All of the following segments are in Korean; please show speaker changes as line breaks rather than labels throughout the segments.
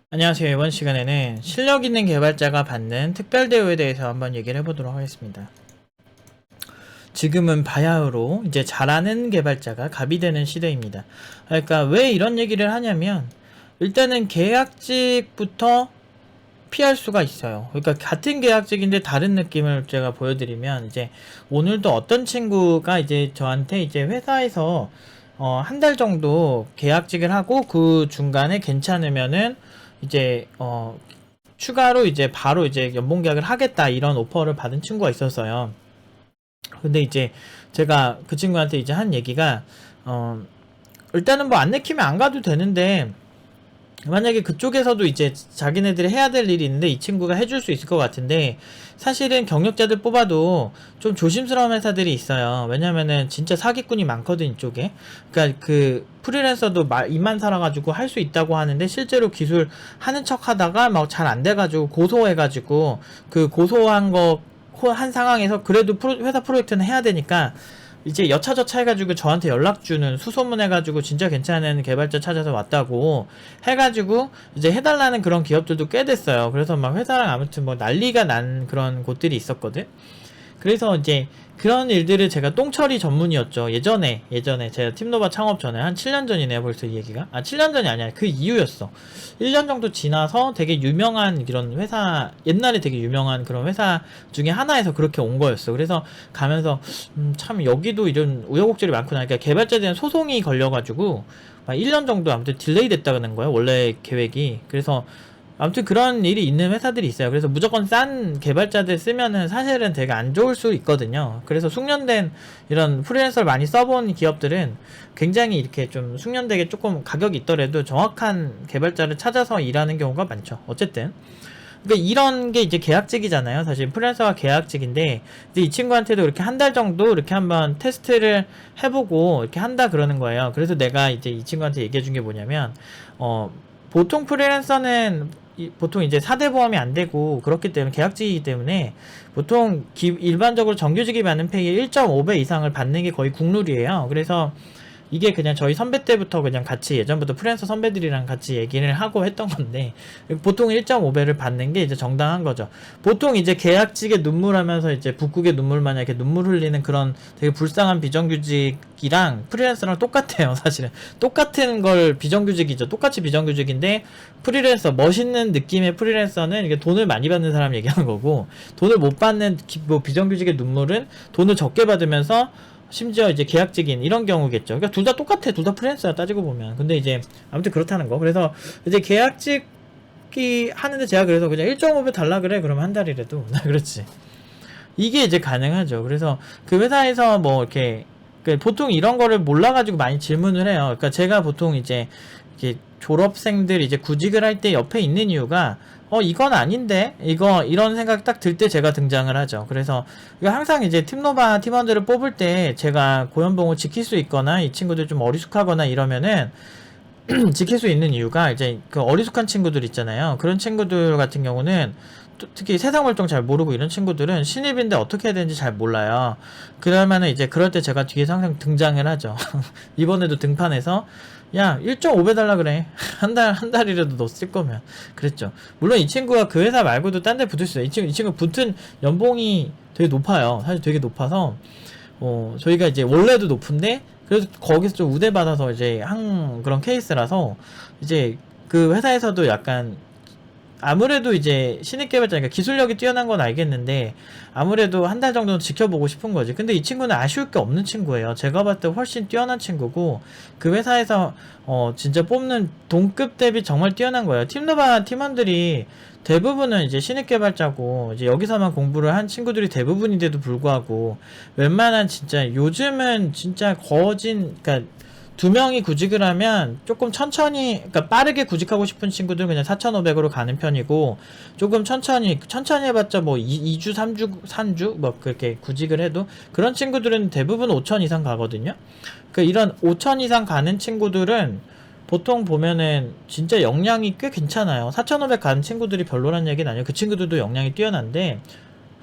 안녕하세요. 이번 시간에는 실력 있는 개발자가 받는 특별 대우에 대해서 한번 얘기를 해보도록 하겠습니다. 지금은 바야흐로 이제 잘하는 개발자가 갑이 되는 시대입니다. 그러니까 왜 이런 얘기를 하냐면 일단은 계약직부터 피할 수가 있어요. 그러니까 같은 계약직인데 다른 느낌을 제가 보여드리면 이제 오늘도 어떤 친구가 이제 저한테 이제 회사에서 한 달 정도 계약직을 하고 그 중간에 괜찮으면은 이제 추가로 이제 바로 이제 연봉 계약을 하겠다 이런 오퍼를 받은 친구가 있었어요. 근데 이제 제가 그 친구한테 이제 한 얘기가 일단은 뭐 안 내키면 안 가도 되는데 만약에 그쪽에서도 이제 자기네들이 해야 될 일이 있는데 이 친구가 해줄 수 있을 것 같은데 사실은 경력자들 뽑아도 좀 조심스러운 회사들이 있어요. 왜냐면은 진짜 사기꾼이 많거든 이쪽에. 그러니까 그 프리랜서도 입만 살아가지고 할 수 있다고 하는데 실제로 기술 하는 척 하다가 막 잘 안 돼가지고 고소해가지고 그 고소한 거 한 상황에서 그래도 회사 프로젝트는 해야 되니까 이제 여차저차 해가지고 저한테 연락 주는 수소문 해가지고 진짜 괜찮은 개발자 찾아서 왔다고 해가지고 이제 해달라는 그런 기업들도 꽤 됐어요. 그래서 막 회사랑 아무튼 뭐 난리가 난 그런 곳들이 있었거든. 그래서 이제 그런 일들을 제가 똥처리 전문이었죠. 예전에 제가 팀노바 창업 전에 한 7년 전이네요. 벌써 이 얘기가. 7년 전이 아니야. 그 이후였어. 1년 정도 지나서 되게 유명한 이런 회사, 옛날에 되게 유명한 그런 회사 중에 하나에서 그렇게 온 거였어. 그래서 가면서 참 여기도 이런 우여곡절이 많구나. 그러니까 개발자에 대한 소송이 걸려가지고 막 1년 정도 아무튼 딜레이 됐다는 거예요. 원래 계획이. 그래서 아무튼 그런 일이 있는 회사들이 있어요. 그래서 무조건 싼 개발자들 쓰면은 사실은 되게 안 좋을 수 있거든요. 그래서 숙련된 이런 프리랜서를 많이 써본 기업들은 굉장히 이렇게 좀 숙련되게 조금 가격이 있더라도 정확한 개발자를 찾아서 일하는 경우가 많죠. 어쨌든. 그러니까 이런 게 이제 계약직이잖아요. 사실 프리랜서가 계약직인데 이제 이 친구한테도 이렇게 한 달 정도 이렇게 한번 테스트를 해보고 이렇게 한다 그러는 거예요. 그래서 내가 이제 이 친구한테 얘기해 준 게 뭐냐면 보통 프리랜서는 보통 이제 4대 보험이 안 되고 그렇기 때문에 계약직이기 때문에 보통 일반적으로 정규직이 받는 페이의 1.5배 이상을 받는 게 거의 국룰이에요. 그래서 이게 그냥 저희 선배 때부터 그냥 같이 예전부터 프리랜서 선배들이랑 같이 얘기를 하고 했던 건데 보통 1.5배를 받는 게 이제 정당한 거죠. 보통 이제 계약직에 눈물하면서 이제 북극의 눈물 마냥 이렇게 눈물 흘리는 그런 되게 불쌍한 비정규직이랑 프리랜서랑 똑같아요. 사실은 똑같은 걸 비정규직이죠. 똑같이 비정규직인데 프리랜서 멋있는 느낌의 프리랜서는 이게 돈을 많이 받는 사람 얘기하는 거고 돈을 못 받는 뭐 비정규직의 눈물은 돈을 적게 받으면서 심지어 이제 계약직인 이런 경우겠죠. 그러니까 둘 다 똑같아. 둘 다 프리랜서야 따지고 보면. 근데 이제 아무튼 그렇다는 거. 그래서 이제 계약직이 하는데 제가 그래서 그냥 1.5배 달라 그래. 그러면 한 달이라도. 그렇지. 이게 이제 가능하죠. 그래서 그 회사에서 뭐 이렇게 보통 이런 거를 몰라가지고 많이 질문을 해요. 그러니까 제가 보통 이제 이렇게 졸업생들 이제 구직을 할 때 옆에 있는 이유가 이건 아닌데 이런 생각 딱 들 때 제가 등장을 하죠. 그래서 항상 이제 팀노바 팀원들을 뽑을 때 제가 고연봉을 지킬 수 있거나 이 친구들 좀 어리숙하거나 이러면은 지킬 수 있는 이유가 이제 그 어리숙한 친구들 있잖아요. 그런 친구들 같은 경우는 특히 세상 물정 잘 모르고 이런 친구들은 신입인데 어떻게 해야 되는지 잘 몰라요. 그러면은 이제 그럴 때 제가 뒤에서 항상 등장을 하죠. 이번에도 등판해서 야 1.5배 달라 그래. 한 달이라도 너 쓸 거면 그랬죠. 물론 이 친구가 그 회사 말고도 딴 데 붙을 수 있어요. 이 친구 붙은 연봉이 되게 높아요. 사실 되게 높아서 저희가 이제 원래도 높은데 그래서 거기서 좀 우대받아서 이제 한 그런 케이스라서 이제 그 회사에서도 약간 아무래도 이제 신입 개발자니까 기술력이 뛰어난 건 알겠는데 아무래도 한 달 정도는 지켜보고 싶은 거지. 근데 이 친구는 아쉬울 게 없는 친구예요. 제가 봤을 때 훨씬 뛰어난 친구고 그 회사에서 진짜 뽑는 동급 대비 정말 뛰어난 거예요. 팀노바 팀원들이 대부분은 이제 신입 개발자고 이제 여기서만 공부를 한 친구들이 대부분인데도 불구하고 웬만한 진짜 요즘은 진짜 그러니까 2명이 구직을 하면 조금 천천히, 그러니까 빠르게 구직하고 싶은 친구들은 그냥 4,500으로 가는 편이고, 조금 천천히 해봤자 뭐 2주, 3주, 뭐 그렇게 구직을 해도, 그런 친구들은 대부분 5,000 이상 가거든요? 그 이런 5,000 이상 가는 친구들은 보통 보면은 진짜 역량이 꽤 괜찮아요. 4,500 가는 친구들이 별로란 얘기는 아니에요. 그 친구들도 역량이 뛰어난데,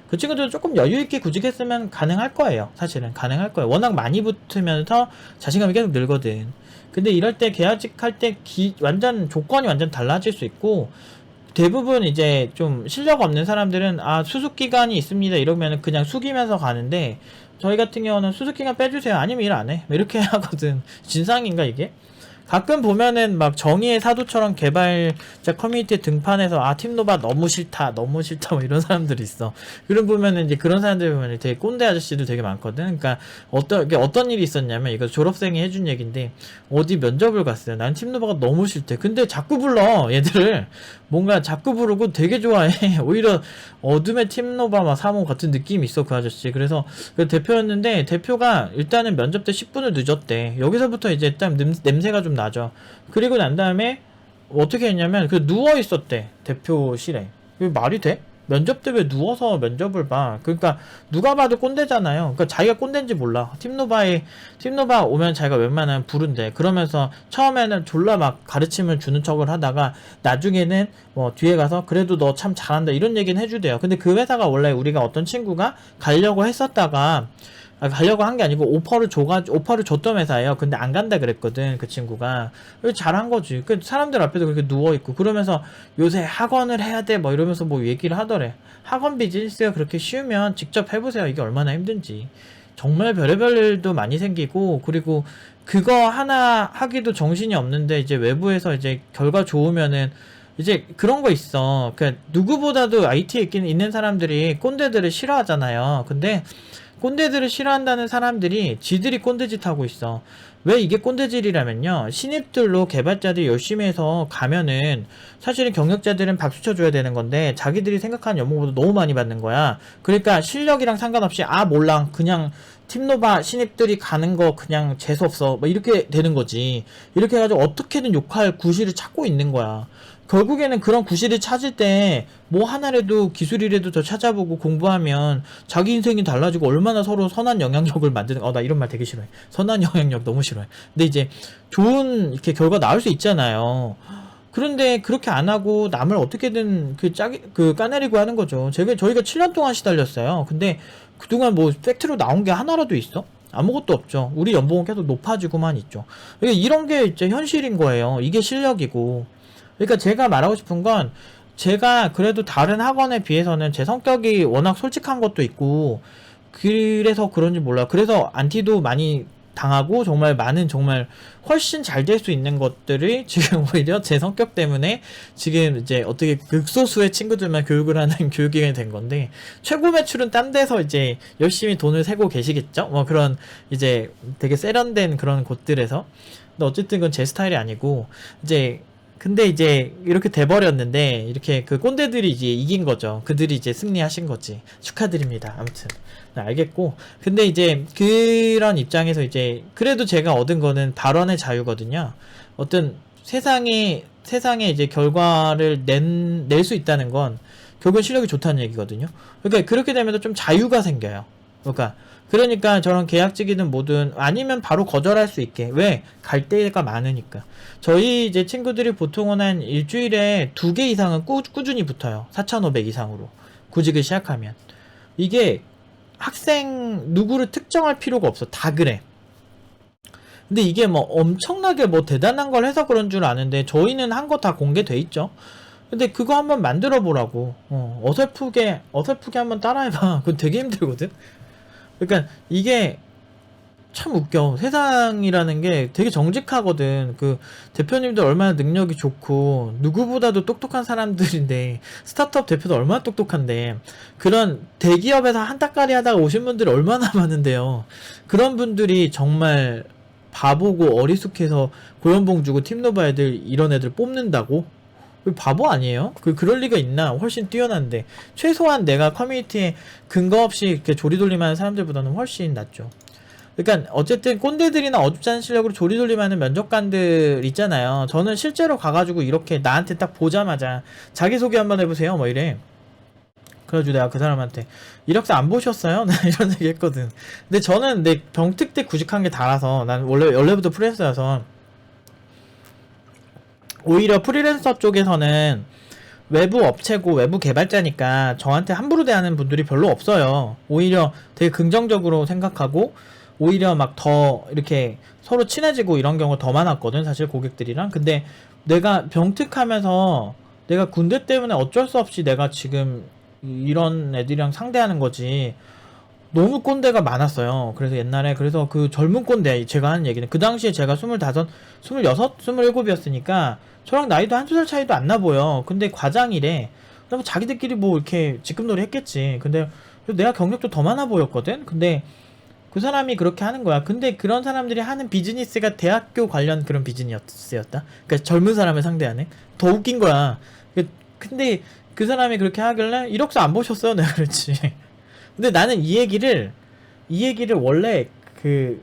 그 친구들 조금 여유있게 구직했으면 가능할 거예요. 사실은 가능할 거예요. 워낙 많이 붙으면서 자신감이 계속 늘거든. 근데 이럴 때 계약직할 때 완전 조건이 완전 달라질 수 있고, 대부분 이제 좀 실력 없는 사람들은 수습 기간이 있습니다 이러면은 그냥 숙이면서 가는데, 저희 같은 경우는 수습 기간 빼주세요 아니면 일 안 해 이렇게 하거든. 진상인가 이게? 가끔 보면은 막 정의의 사도처럼 개발자 커뮤니티에 등판해서 팀노바 너무 싫다 뭐 이런 사람들이 있어. 그런 보면은 이제 그런 사람들 보면은 되게 꼰대 아저씨들 되게 많거든. 그러니까 어떤 일이 있었냐면, 이거 졸업생이 해준 얘긴데, 어디 면접을 갔어요. 난 팀노바가 너무 싫대. 근데 자꾸 불러 얘들을. 뭔가 자꾸 부르고 되게 좋아해. 오히려 어둠의 팀노바 막 3호 같은 느낌이 있어 그 아저씨. 그래서 그 대표였는데, 대표가 일단은 면접 때 10분을 늦었대. 여기서부터 이제 일단 냄새가 좀 나죠. 그리고 난 다음에 어떻게 했냐면 누워 있었대 대표실에. 이게 말이 돼? 면접 때 왜 누워서 면접을 봐? 그러니까 누가 봐도 꼰대잖아요. 그러니까 자기가 꼰대인지 몰라. 팀노바 오면 자기가 웬만하면 부른대. 그러면서 처음에는 졸라 막 가르침을 주는 척을 하다가 나중에는 뭐 뒤에 가서 그래도 너 참 잘한다 이런 얘기는 해주대요. 근데 그 회사가 원래 우리가 어떤 친구가 가려고 했었다가, 가려고 한 게 아니고 오퍼를 줬던 회사예요. 근데 안 간다 그랬거든 그 친구가. 잘한 거지. 그 사람들 앞에서 그렇게 누워있고 그러면서 요새 학원을 해야 돼 뭐 이러면서 뭐 얘기를 하더래. 학원 비즈니스가 그렇게 쉬우면 직접 해보세요. 이게 얼마나 힘든지. 정말 별의별 일도 많이 생기고, 그리고 그거 하나 하기도 정신이 없는데 이제 외부에서 이제 결과 좋으면은 이제 그런 거 있어. 그러니까 누구보다도 IT에 있는 사람들이 꼰대들을 싫어하잖아요. 근데 꼰대들을 싫어한다는 사람들이 지들이 꼰대짓 하고 있어. 왜 이게 꼰대질이라면요, 신입들로 개발자들이 열심히 해서 가면은 사실은 경력자들은 박수 쳐줘야 되는 건데 자기들이 생각하는 연봉보다 너무 많이 받는 거야. 그러니까 실력이랑 상관없이 몰라 그냥 팀노바 신입들이 가는 거 그냥 재수없어 뭐 이렇게 되는 거지. 이렇게 해가지고 어떻게든 욕할 구실을 찾고 있는 거야. 결국에는 그런 구실을 찾을 때 뭐 하나라도 기술이라도 더 찾아보고 공부하면 자기 인생이 달라지고 얼마나 서로 선한 영향력을 만드는. 나 이런 말 되게 싫어해. 선한 영향력 너무 싫어해. 근데 이제 좋은 이렇게 결과 나올 수 있잖아요. 그런데 그렇게 안 하고 남을 어떻게든 까내리고 하는 거죠. 저희가 7년 동안 시달렸어요. 근데 그동안 뭐 팩트로 나온 게 하나라도 있어? 아무것도 없죠. 우리 연봉은 계속 높아지고만 있죠. 이런 게 이제 현실인 거예요. 이게 실력이고. 그러니까 제가 말하고 싶은 건, 제가 그래도 다른 학원에 비해서는 제 성격이 워낙 솔직한 것도 있고 그래서 그런지 몰라요. 그래서 안티도 많이 당하고 정말 훨씬 잘 될 수 있는 것들이 지금 오히려 제 성격 때문에 지금 이제 어떻게 극소수의 친구들만 교육을 하는 교육기관이 된 건데, 최고 매출은 딴 데서 이제 열심히 돈을 세고 계시겠죠? 뭐 그런 이제 되게 세련된 그런 곳들에서. 근데 어쨌든 그건 제 스타일이 아니고, 근데 이제 이렇게 돼버렸는데, 이렇게 그 꼰대들이 이제 이긴 거죠. 그들이 이제 승리하신 거지. 축하드립니다. 아무튼 네, 알겠고. 근데 이제 그런 입장에서 이제 그래도 제가 얻은 거는 발언의 자유거든요. 어떤 세상에 이제 결과를 낼 수 있다는 건 결국은 실력이 좋다는 얘기거든요. 그러니까 그렇게 되면 좀 자유가 생겨요. 그러니까 저런 계약직이든 뭐든 아니면 바로 거절할 수 있게. 왜? 갈 데가 많으니까. 저희 이제 친구들이 보통은 한 일주일에 2개 이상은 꾸준히 붙어요. 4,500 이상으로. 구직을 시작하면. 이게 학생 누구를 특정할 필요가 없어. 다 그래. 근데 이게 뭐 엄청나게 뭐 대단한 걸 해서 그런 줄 아는데, 저희는 한 거 다 공개돼 있죠. 근데 그거 한번 만들어 보라고. 어설프게 한번 따라해봐. 그건 되게 힘들거든. 그러니까 이게 참 웃겨. 세상이라는 게 되게 정직하거든. 그 대표님들 얼마나 능력이 좋고 누구보다도 똑똑한 사람들인데, 스타트업 대표도 얼마나 똑똑한데, 그런 대기업에서 한따까리 하다가 오신 분들이 얼마나 많은데요. 그런 분들이 정말 바보고 어리숙해서 고연봉 주고 팀노바 애들 이런 애들 뽑는다고? 바보 아니에요? 그럴 리가 있나? 훨씬 뛰어난데. 최소한 내가 커뮤니티에 근거 없이 이렇게 조리돌림하는 사람들보다는 훨씬 낫죠. 그러니까 어쨌든 꼰대들이나 어줍지 않은 실력으로 조리돌림하는 면접관들 있잖아요. 저는 실제로 가가지고 이렇게 나한테 딱 보자마자 자기소개 한번 해보세요 뭐 이래. 그래가지고 내가 그 사람한테 이력서 안 보셨어요? 나 이런 얘기 했거든. 근데 저는 내 병특 때 구직한 게 달아서, 난 원래부터 프리랜서여서, 오히려 프리랜서 쪽에서는 외부 업체고 외부 개발자니까 저한테 함부로 대하는 분들이 별로 없어요. 오히려 되게 긍정적으로 생각하고, 오히려 막 더 이렇게 서로 친해지고 이런 경우가 더 많았거든 사실 고객들이랑. 근데 내가 병특하면서 내가 군대 때문에 어쩔 수 없이 내가 지금 이런 애들이랑 상대하는 거지. 너무 꼰대가 많았어요. 그래서 옛날에 그래서 그 젊은 꼰대 제가 하는 얘기는 그 당시에 제가 25, 26, 27이었으니까 저랑 나이도 한두 살 차이도 안 나 보여. 근데 과장이래. 그럼 자기들끼리 뭐 이렇게 직급놀이 했겠지. 근데 내가 경력도 더 많아 보였거든. 근데 그 사람이 그렇게 하는 거야. 근데 그런 사람들이 하는 비즈니스가 대학교 관련 그런 비즈니스였다. 그러니까 젊은 사람을 상대하는. 더 웃긴 거야. 근데 그 사람이 그렇게 하길래 이력서 안 보셨어요? 내가 그랬지. 근데 나는 이 얘기를 원래 그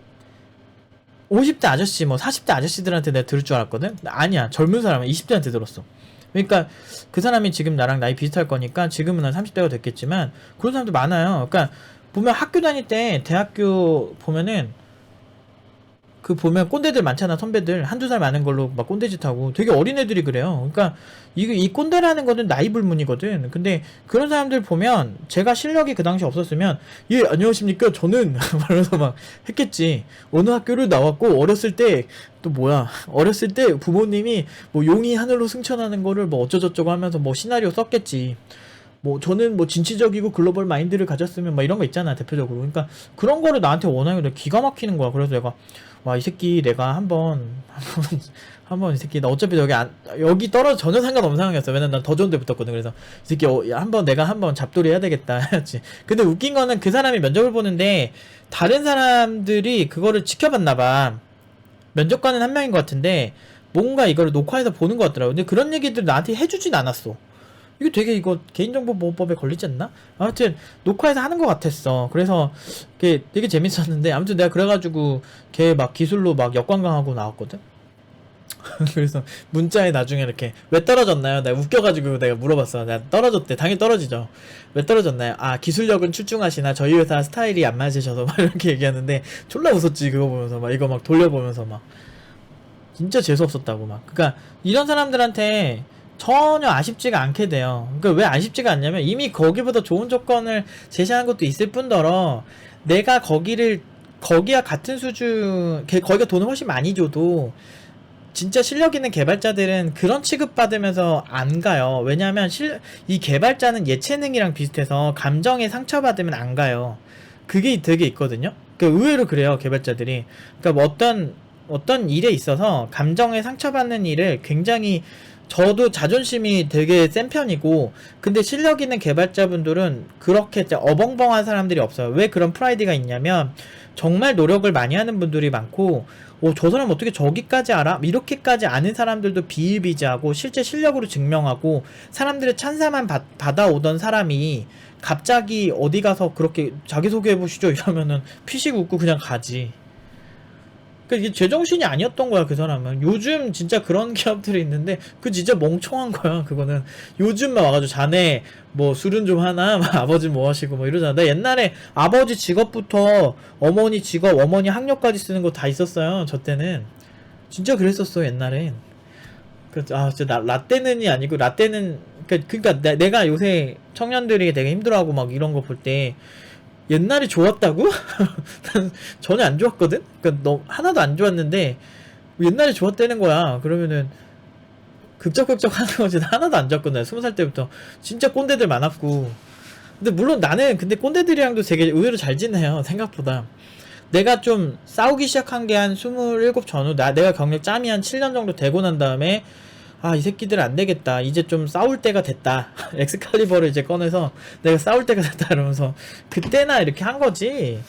50대 아저씨 뭐 40대 아저씨들한테 내가 들을 줄 알았거든. 아니야, 젊은 사람은 20대한테 들었어. 그러니까 그 사람이 지금 나랑 나이 비슷할 거니까 지금은 한 30대가 됐겠지만 그런 사람도 많아요. 그러니까 보면 학교 다닐 때 대학교 보면은 그 보면 꼰대들 많잖아. 선배들 한두 살 많은 걸로 막 꼰대짓 하고 되게 어린 애들이 그래요. 그러니까 이 꼰대라는 거는 나이 불문이거든. 근데 그런 사람들 보면 제가 실력이 그 당시 없었으면 예 안녕하십니까 저는 말해서 막 했겠지. 어느 학교를 나왔고 어렸을 때 또 뭐야 어렸을 때 부모님이 뭐 용이 하늘로 승천하는 거를 뭐 어쩌저쩌고 하면서 뭐 시나리오 썼겠지. 뭐 저는 뭐 진취적이고 글로벌 마인드를 가졌으면 막 이런 거 있잖아 대표적으로. 그러니까 그런 거를 나한테 원하면 내가 기가 막히는 거야. 그래서 내가 와 이 새끼 내가 한번 이 새끼 나 어차피 여기 떨어져 전혀 상관없는 상황이었어. 왜냐면 난 더 좋은 데 붙었거든. 그래서 이 새끼 내가 한번 잡돌이 해야 되겠다 했지. 근데 웃긴 거는 그 사람이 면접을 보는데 다른 사람들이 그거를 지켜봤나 봐. 면접관은 한 명인 것 같은데 뭔가 이거를 녹화해서 보는 것 같더라고. 근데 그런 얘기들 나한테 해주진 않았어. 이거 되게 이거 개인정보보호법에 걸리지 않나? 아무튼 녹화해서 하는 것 같았어. 그래서 그게 되게 재밌었는데 아무튼 내가 그래가지고 걔 막 기술로 막 역관광하고 나왔거든. 그래서 문자에 나중에 이렇게 왜 떨어졌나요? 내가 웃겨가지고 내가 물어봤어. 내가 떨어졌대. 당연히 떨어지죠. 왜 떨어졌나요? 아 기술력은 출중하시나 저희 회사 스타일이 안 맞으셔서 막 이렇게 얘기하는데 졸라 웃었지. 그거 보면서 막 이거 막 돌려보면서 막 진짜 재수없었다고 막. 그러니까 이런 사람들한테 전혀 아쉽지가 않게 돼요. 그러니까 왜 아쉽지가 않냐면 이미 거기보다 좋은 조건을 제시하는 것도 있을 뿐더러 내가 거기와 같은 수준 거기가 돈을 훨씬 많이 줘도 진짜 실력 있는 개발자들은 그런 취급받으면서 안 가요. 왜냐하면 이 개발자는 예체능이랑 비슷해서 감정에 상처받으면 안 가요. 그게 되게 있거든요. 그러니까 의외로 그래요 개발자들이. 그러니까 뭐 어떤 일에 있어서 감정에 상처받는 일을 굉장히 저도 자존심이 되게 센 편이고 근데 실력 있는 개발자분들은 그렇게 어벙벙한 사람들이 없어요. 왜 그런 프라이드가 있냐면 정말 노력을 많이 하는 분들이 많고 저 사람 어떻게 저기까지 알아? 이렇게까지 아는 사람들도 비일비재하고 실제 실력으로 증명하고 사람들의 찬사만 받아오던 사람이 갑자기 어디 가서 그렇게 자기소개해보시죠 이러면은 피식 웃고 그냥 가지. 그러니까 이게 제정신이 아니었던 거야 그 사람은. 요즘 진짜 그런 기업들이 있는데 그 진짜 멍청한 거야 그거는. 요즘만 와가지고 자네 뭐 술은 좀 하나 아버지 뭐 하시고 뭐 이러잖아. 나 옛날에 아버지 직업부터 어머니 직업 어머니 학력까지 쓰는 거 다 있었어요 저 때는. 진짜 그랬었어 옛날엔. 진짜 라떼는이 아니고 라떼는 그러니까 내가 요새 청년들이 되게 힘들어하고 막 이런 거 볼 때 옛날이 좋았다고? 난 전혀 안 좋았거든? 그니까 하나도 안 좋았는데 옛날이 좋았다는 거야. 그러면은 급작급작 하는 거지. 하나도 안 좋았거든. 20살 때부터 진짜 꼰대들 많았고. 근데 물론 나는 근데 꼰대들이랑도 되게 의외로 잘 지내요 생각보다. 내가 좀 싸우기 시작한 게 한 27 전후 내가 경력 짬이 한 7년 정도 되고 난 다음에 이 새끼들 안 되겠다. 이제 좀 싸울 때가 됐다. 엑스칼리버를 이제 꺼내서 내가 싸울 때가 됐다 이러면서 그때나 이렇게 한 거지.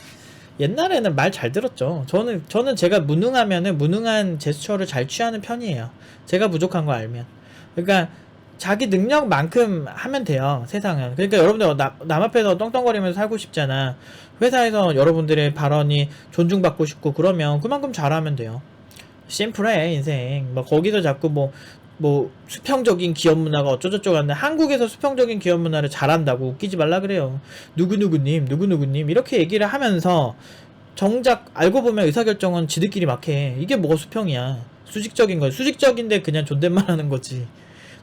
옛날에는 말 잘 들었죠. 저는 제가 무능하면은 무능한 제스처를 잘 취하는 편이에요. 제가 부족한 거 알면. 그러니까 자기 능력만큼 하면 돼요. 세상은. 그러니까 여러분들 남 앞에서 떵떵거리면서 살고 싶잖아. 회사에서 여러분들의 발언이 존중받고 싶고 그러면 그만큼 잘하면 돼요. 심플해 인생. 뭐 거기서 자꾸 뭐 수평적인 기업 문화가 어쩌저쩌고 하는데 한국에서 수평적인 기업 문화를 잘한다고 웃기지 말라 그래요. 누구누구님 이렇게 얘기를 하면서 정작 알고 보면 의사결정은 지들끼리 막 해. 이게 뭐가 수평이야. 수직적인 거야. 수직적인데 그냥 존댓말 하는 거지.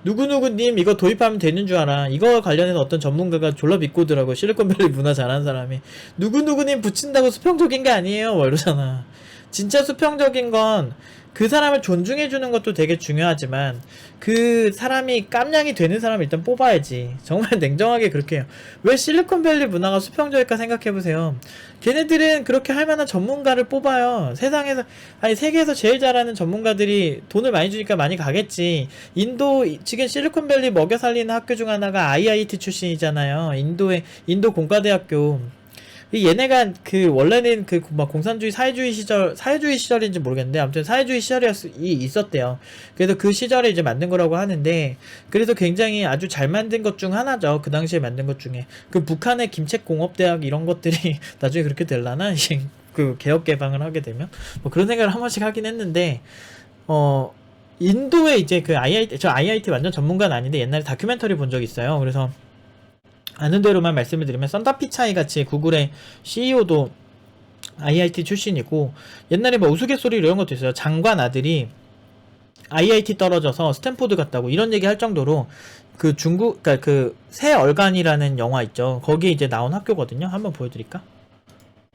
누구누구님 이거 도입하면 되는 줄 알아. 이거 관련해서 어떤 전문가가 졸라 비꼬더라고. 실리콘밸리 문화 잘하는 사람이. 누구누구님 붙인다고 수평적인 게 아니에요. 뭐 이러잖아. 진짜 수평적인 건 그 사람을 존중해주는 것도 되게 중요하지만 그 사람이 깜냥이 되는 사람을 일단 뽑아야지. 정말 냉정하게 그렇게 해요. 왜 실리콘밸리 문화가 수평적일까 생각해보세요. 걔네들은 그렇게 할 만한 전문가를 뽑아요. 세상에서, 아니 세계에서 제일 잘하는 전문가들이 돈을 많이 주니까 많이 가겠지. 지금 실리콘밸리 먹여 살리는 학교 중 하나가 IIT 출신이잖아요. 인도 공과대학교. 얘네가 원래는 공산주의 사회주의 시절인지 모르겠는데, 아무튼 사회주의 시절이 있었대요. 그래서 그 시절에 이제 만든 거라고 하는데, 그래서 굉장히 아주 잘 만든 것 중 하나죠. 그 당시에 만든 것 중에. 그 북한의 김책공업대학 이런 것들이 나중에 그렇게 될라나? 그 개혁 개방을 하게 되면? 뭐 그런 생각을 한 번씩 하긴 했는데, 인도에 이제 저 IIT 완전 전문가는 아닌데 옛날에 다큐멘터리 본 적 있어요. 그래서 아는 대로만 말씀을 드리면 썬다 피차이 같이 구글의 CEO도 IIT 출신이고, 옛날에 뭐 우스갯소리 이런 것도 있어요. 장관 아들이 IIT 떨어져서 스탠포드 갔다고 이런 얘기 할 정도로, 그러니까 그 새 얼간이라는 영화 있죠. 거기에 이제 나온 학교거든요. 한번 보여드릴까?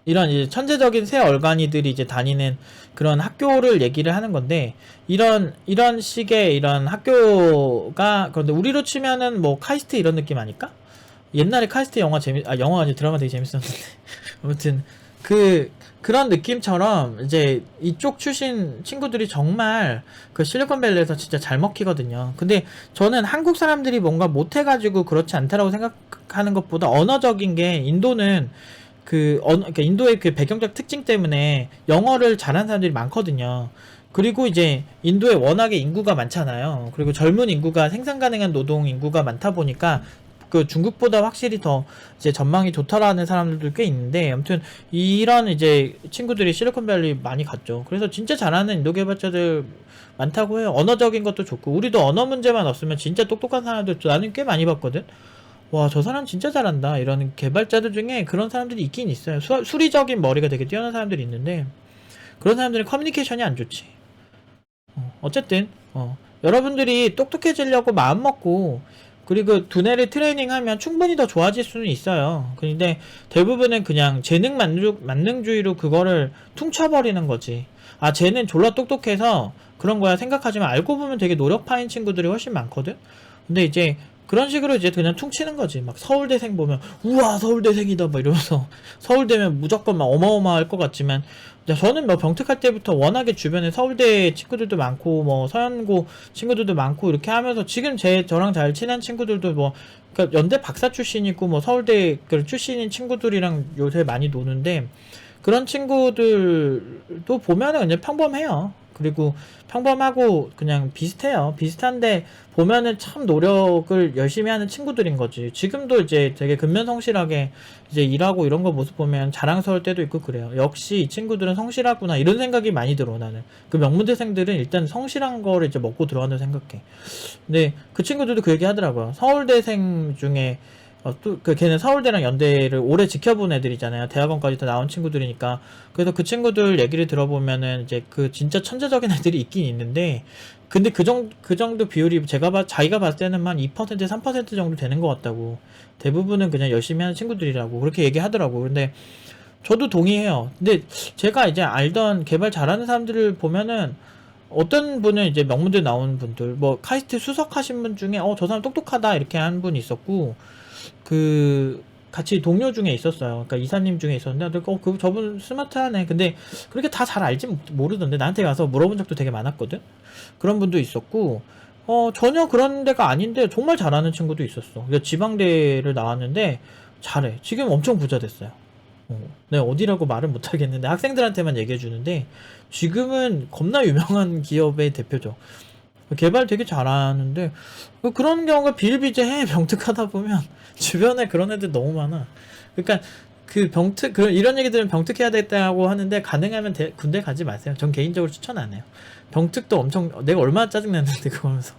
이런 이제 천재적인 새 얼간이들이 이제 다니는 그런 학교를 얘기를 하는 건데, 이런 식의 이런 학교가, 그런데 우리로 치면은 뭐 카이스트 이런 느낌 아닐까? 옛날에 카이스트 영화가 아니 드라마 되게 재밌었는데 아무튼 그런 느낌처럼 이제 이쪽 출신 친구들이 정말 그 실리콘밸리에서 진짜 잘 먹히거든요. 근데 저는 한국 사람들이 뭔가 못해가지고 그렇지 않다라고 생각하는 것보다, 언어적인 게 인도는 그러니까 인도의 그 배경적 특징 때문에 영어를 잘하는 사람들이 많거든요. 그리고 이제 인도에 워낙에 인구가 많잖아요. 그리고 젊은 인구가, 생산 가능한 노동 인구가 많다 보니까 그 중국보다 확실히 더 이제 전망이 좋다라는 사람들도 꽤 있는데, 아무튼 이런 이제 친구들이 실리콘밸리 많이 갔죠. 그래서 진짜 잘하는 인도 개발자들 많다고 해요. 언어적인 것도 좋고, 우리도 언어 문제만 없으면 진짜 똑똑한 사람들 나는 꽤 많이 봤거든. 와, 저 사람 진짜 잘한다 이런 개발자들 중에 그런 사람들이 있긴 있어요. 수리적인 머리가 되게 뛰어난 사람들이 있는데, 그런 사람들은 커뮤니케이션이 안 좋지. 어쨌든 여러분들이 똑똑해지려고 마음먹고, 그리고 두뇌를 트레이닝하면 충분히 더 좋아질 수는 있어요. 근데 대부분은 그냥 재능 만능주의로 그거를 퉁쳐버리는 거지. 아, 쟤는 졸라 똑똑해서 그런 거야 생각하지만, 알고 보면 되게 노력파인 친구들이 훨씬 많거든. 근데 이제 그런 식으로 이제 그냥 퉁치는 거지. 막 서울대생 보면 우와 서울대생이다 막 이러면서 서울대면 무조건 막 어마어마할 것 같지만, 저는 뭐 병특할 때부터 워낙에 주변에 서울대 친구들도 많고 뭐 서연고 친구들도 많고 이렇게 하면서, 지금 저랑 잘 친한 친구들도 뭐 그러니까 연대 박사 출신이고 뭐 서울대 출신인 친구들이랑 요새 많이 노는데, 그런 친구들도 보면은 그냥 평범해요. 그리고 평범하고 그냥 비슷해요. 비슷한데 보면은 참 노력을 열심히 하는 친구들인 거지. 지금도 이제 되게 근면성실하게 이제 일하고 이런 거 모습 보면 자랑스러울 때도 있고 그래요. 역시 이 친구들은 성실하구나 이런 생각이 많이 들어. 나는 그 명문대생들은 일단 성실한 거를 이제 먹고 들어간다고 생각해. 근데 그 친구들도 그 얘기 하더라고요. 서울대생 중에 걔는 서울대랑 연대를 오래 지켜본 애들이잖아요. 대학원까지 다 나온 친구들이니까. 그래서 그 친구들 얘기를 들어보면은 이제 진짜 천재적인 애들이 있긴 있는데, 근데 그 정도 비율이 자기가 봤을 때는 한 2%, 3% 정도 되는 것 같다고. 대부분은 그냥 열심히 하는 친구들이라고 그렇게 얘기하더라고. 근데 저도 동의해요. 근데 제가 이제 알던 개발 잘하는 사람들을 보면은, 어떤 분은 이제 명문대 나온 분들, 뭐 카이스트 수석하신 분 중에 저 사람 똑똑하다 이렇게 한 분이 있었고, 같이 동료 중에 있었어요. 그러니까 이사님 중에 있었는데, 저분 스마트하네. 근데 그렇게 다 잘 알지 모르던데, 나한테 가서 물어본 적도 되게 많았거든. 그런 분도 있었고, 전혀 그런 데가 아닌데 정말 잘하는 친구도 있었어. 지방대를 나왔는데 잘해. 지금 엄청 부자 됐어요. 내가 어디라고 말은 못하겠는데 학생들한테만 얘기해주는데, 지금은 겁나 유명한 기업의 대표죠. 개발 되게 잘하는데, 그런 경우가 비일비재해. 병특하다 보면 주변에 그런 애들 너무 많아. 그러니까 이런 얘기 들으면 병특해야 됐다고 하는데, 가능하면 군대 가지 마세요. 전 개인적으로 추천 안 해요. 병특도 내가 얼마나 짜증났는데 그거면서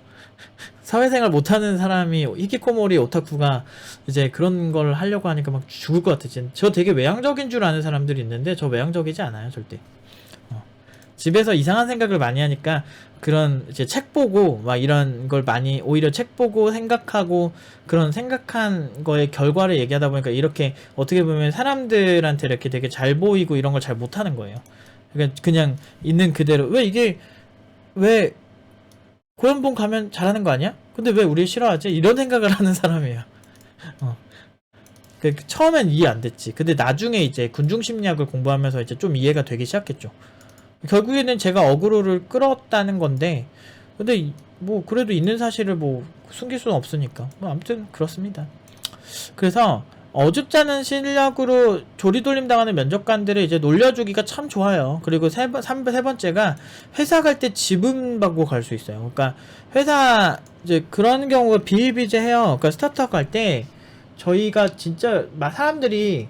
사회생활 못하는 사람이, 히키코모리 오타쿠가 이제 그런 걸 하려고 하니까 막 죽을 것 같아. 저 되게 외향적인 줄 아는 사람들이 있는데 저 외향적이지 않아요 절대. 집에서 이상한 생각을 많이 하니까 그런 이제 책 보고 막 이런 걸 많이 오히려 책 보고 생각하고 그런 생각한 거의 결과를 얘기하다 보니까 이렇게 어떻게 보면 사람들한테 이렇게 되게 잘 보이고 이런 걸 잘 못하는 거예요. 그러니까 그냥 있는 그대로 왜 고연봉 가면 잘하는 거 아니야? 근데 왜 우리 싫어하지? 이런 생각을 하는 사람이에요. 어. 처음엔 이해 안 됐지. 근데 나중에 이제 군중심리학을 공부하면서 이제 좀 이해가 되기 시작했죠. 결국에는 제가 어그로를 끌었다는 건데, 근데 뭐 그래도 있는 사실을 뭐 숨길 수는 없으니까. 뭐 아무튼 그렇습니다. 그래서 어줍잖은 실력으로 조리돌림 당하는 면접관들을 이제 놀려주기가 참 좋아요. 그리고 세 번째가 회사 갈 때 지분 받고 갈 수 있어요. 그러니까 회사 이제 그런 경우가 비일비재해요. 그러니까 스타트업 갈 때 저희가 진짜 사람들이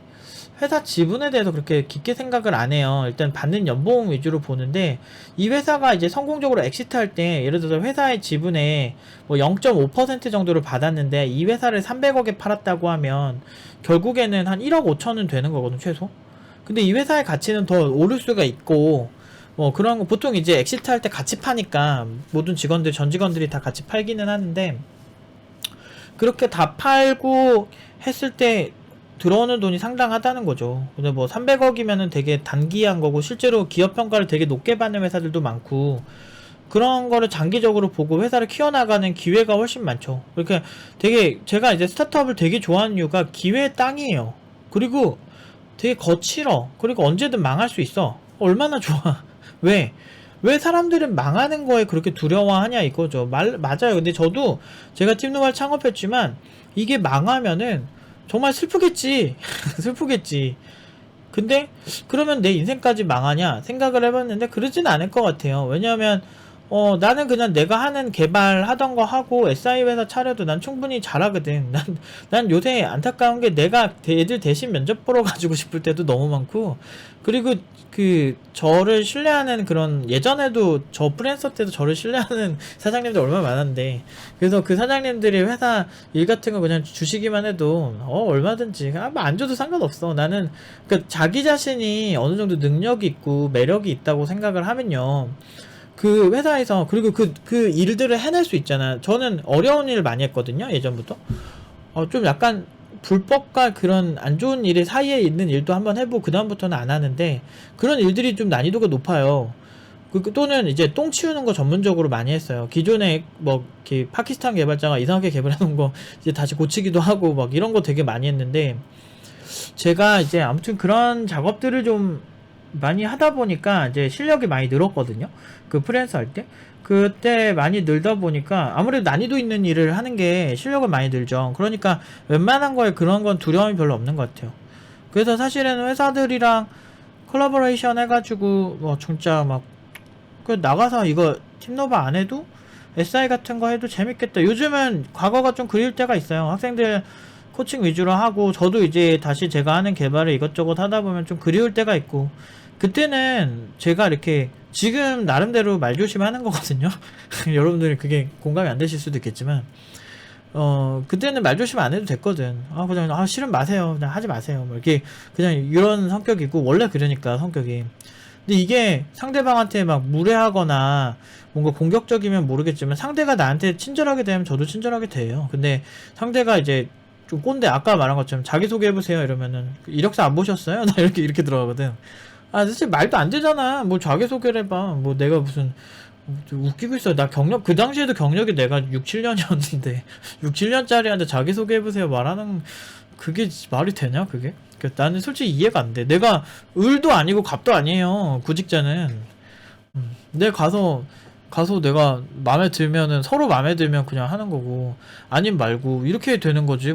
회사 지분에 대해서 그렇게 깊게 생각을 안 해요. 일단 받는 연봉 위주로 보는데 이 회사가 이제 성공적으로 엑시트 할 때 예를 들어서 회사의 지분에 뭐 0.5% 정도를 받았는데 이 회사를 300억에 팔았다고 하면 결국에는 한 1억 5천은 되는 거거든 최소. 근데 이 회사의 가치는 더 오를 수가 있고 뭐 그런 거 보통 이제 엑시트 할 때 같이 파니까 모든 직원들 전 직원들이 다 같이 팔기는 하는데 그렇게 다 팔고 했을 때 들어오는 돈이 상당하다는 거죠. 근데 뭐 300억이면은 되게 단기한 거고 실제로 기업 평가를 되게 높게 받는 회사들도 많고 그런 거를 장기적으로 보고 회사를 키워나가는 기회가 훨씬 많죠. 그러니까 되게 제가 이제 스타트업을 되게 좋아하는 이유가 기회의 땅이에요. 그리고 되게 거칠어. 그리고 언제든 망할 수 있어. 얼마나 좋아. 왜? 왜 사람들은 망하는 거에 그렇게 두려워하냐 이거죠. 맞아요. 근데 저도 제가 팀노말 창업했지만 이게 망하면은 정말 슬프겠지. 슬프겠지. 근데 그러면 내 인생까지 망하냐 생각을 해봤는데 그러진 않을 것 같아요. 왜냐하면 나는 그냥 내가 하는 개발하던 거 하고 SI 회사 차려도 난 충분히 잘하거든. 난 요새 안타까운 게 내가 애들 대신 면접 보러 가지고 싶을 때도 너무 많고, 그리고 저를 신뢰하는 그런, 예전에도 저 프리랜서 때도 저를 신뢰하는 사장님들 얼마나 많았는데, 그래서 그 사장님들이 회사 일 같은 거 그냥 주시기만 해도, 얼마든지, 뭐 안 줘도 상관없어. 나는, 그러니까 자기 자신이 어느 정도 능력이 있고 매력이 있다고 생각을 하면요. 그 회사에서 그리고 그 일들을 해낼 수 있잖아. 저는 어려운 일 많이 했거든요 예전부터. 좀 약간 불법과 그런 안 좋은 일 사이에 있는 일도 한번 해보고 그 다음부터는 안 하는데 그런 일들이 좀 난이도가 높아요. 또는 이제 똥 치우는 거 전문적으로 많이 했어요. 기존에 뭐 이렇게 파키스탄 개발자가 이상하게 개발해 놓은 거 이제 다시 고치기도 하고 막 이런 거 되게 많이 했는데, 제가 이제 아무튼 그런 작업들을 좀 많이 하다 보니까 이제 실력이 많이 늘었거든요. 그 프리랜서 할 때. 그때 많이 늘다 보니까 아무래도 난이도 있는 일을 하는 게 실력을 많이 늘죠. 그러니까 웬만한 거에 그런 건 두려움이 별로 없는 것 같아요. 그래서 사실은 회사들이랑 콜라보레이션 해가지고 뭐 진짜 막 나가서 이거 팀노바 안 해도 SI 같은 거 해도 재밌겠다. 요즘은 과거가 좀 그리울 때가 있어요. 학생들 코칭 위주로 하고 저도 이제 다시 제가 하는 개발을 이것저것 하다 보면 좀 그리울 때가 있고, 그때는 제가 이렇게 지금 나름대로 말조심하는 거거든요. 여러분들이 그게 공감이 안 되실 수도 있겠지만 그때는 말조심 안 해도 됐거든. 그냥 싫으면 마세요. 그냥 하지 마세요. 뭐 이렇게 그냥 이런 성격이고 원래 그러니까 성격이. 근데 이게 상대방한테 막 무례하거나 뭔가 공격적이면 모르겠지만 상대가 나한테 친절하게 되면 저도 친절하게 돼요. 근데 상대가 이제 좀 꼰대, 아까 말한 것처럼 자기소개해보세요 이러면은 이력서 안 보셨어요? 나 이렇게 들어가거든. 사실 말도 안 되잖아. 뭐 자기소개를 해봐. 뭐 내가 무슨 웃기고 있어. 나 경력, 그 당시에도 경력이 내가 6, 7년이었는데 6, 7년짜리한테 자기소개해보세요 말하는, 그게 말이 되냐 그게? 나는 솔직히 이해가 안 돼. 내가 을도 아니고 갑도 아니에요 구직자는. 내가 가서 내가 마음에 들면은 서로 마음에 들면 그냥 하는 거고 아님 말고 이렇게 되는 거지.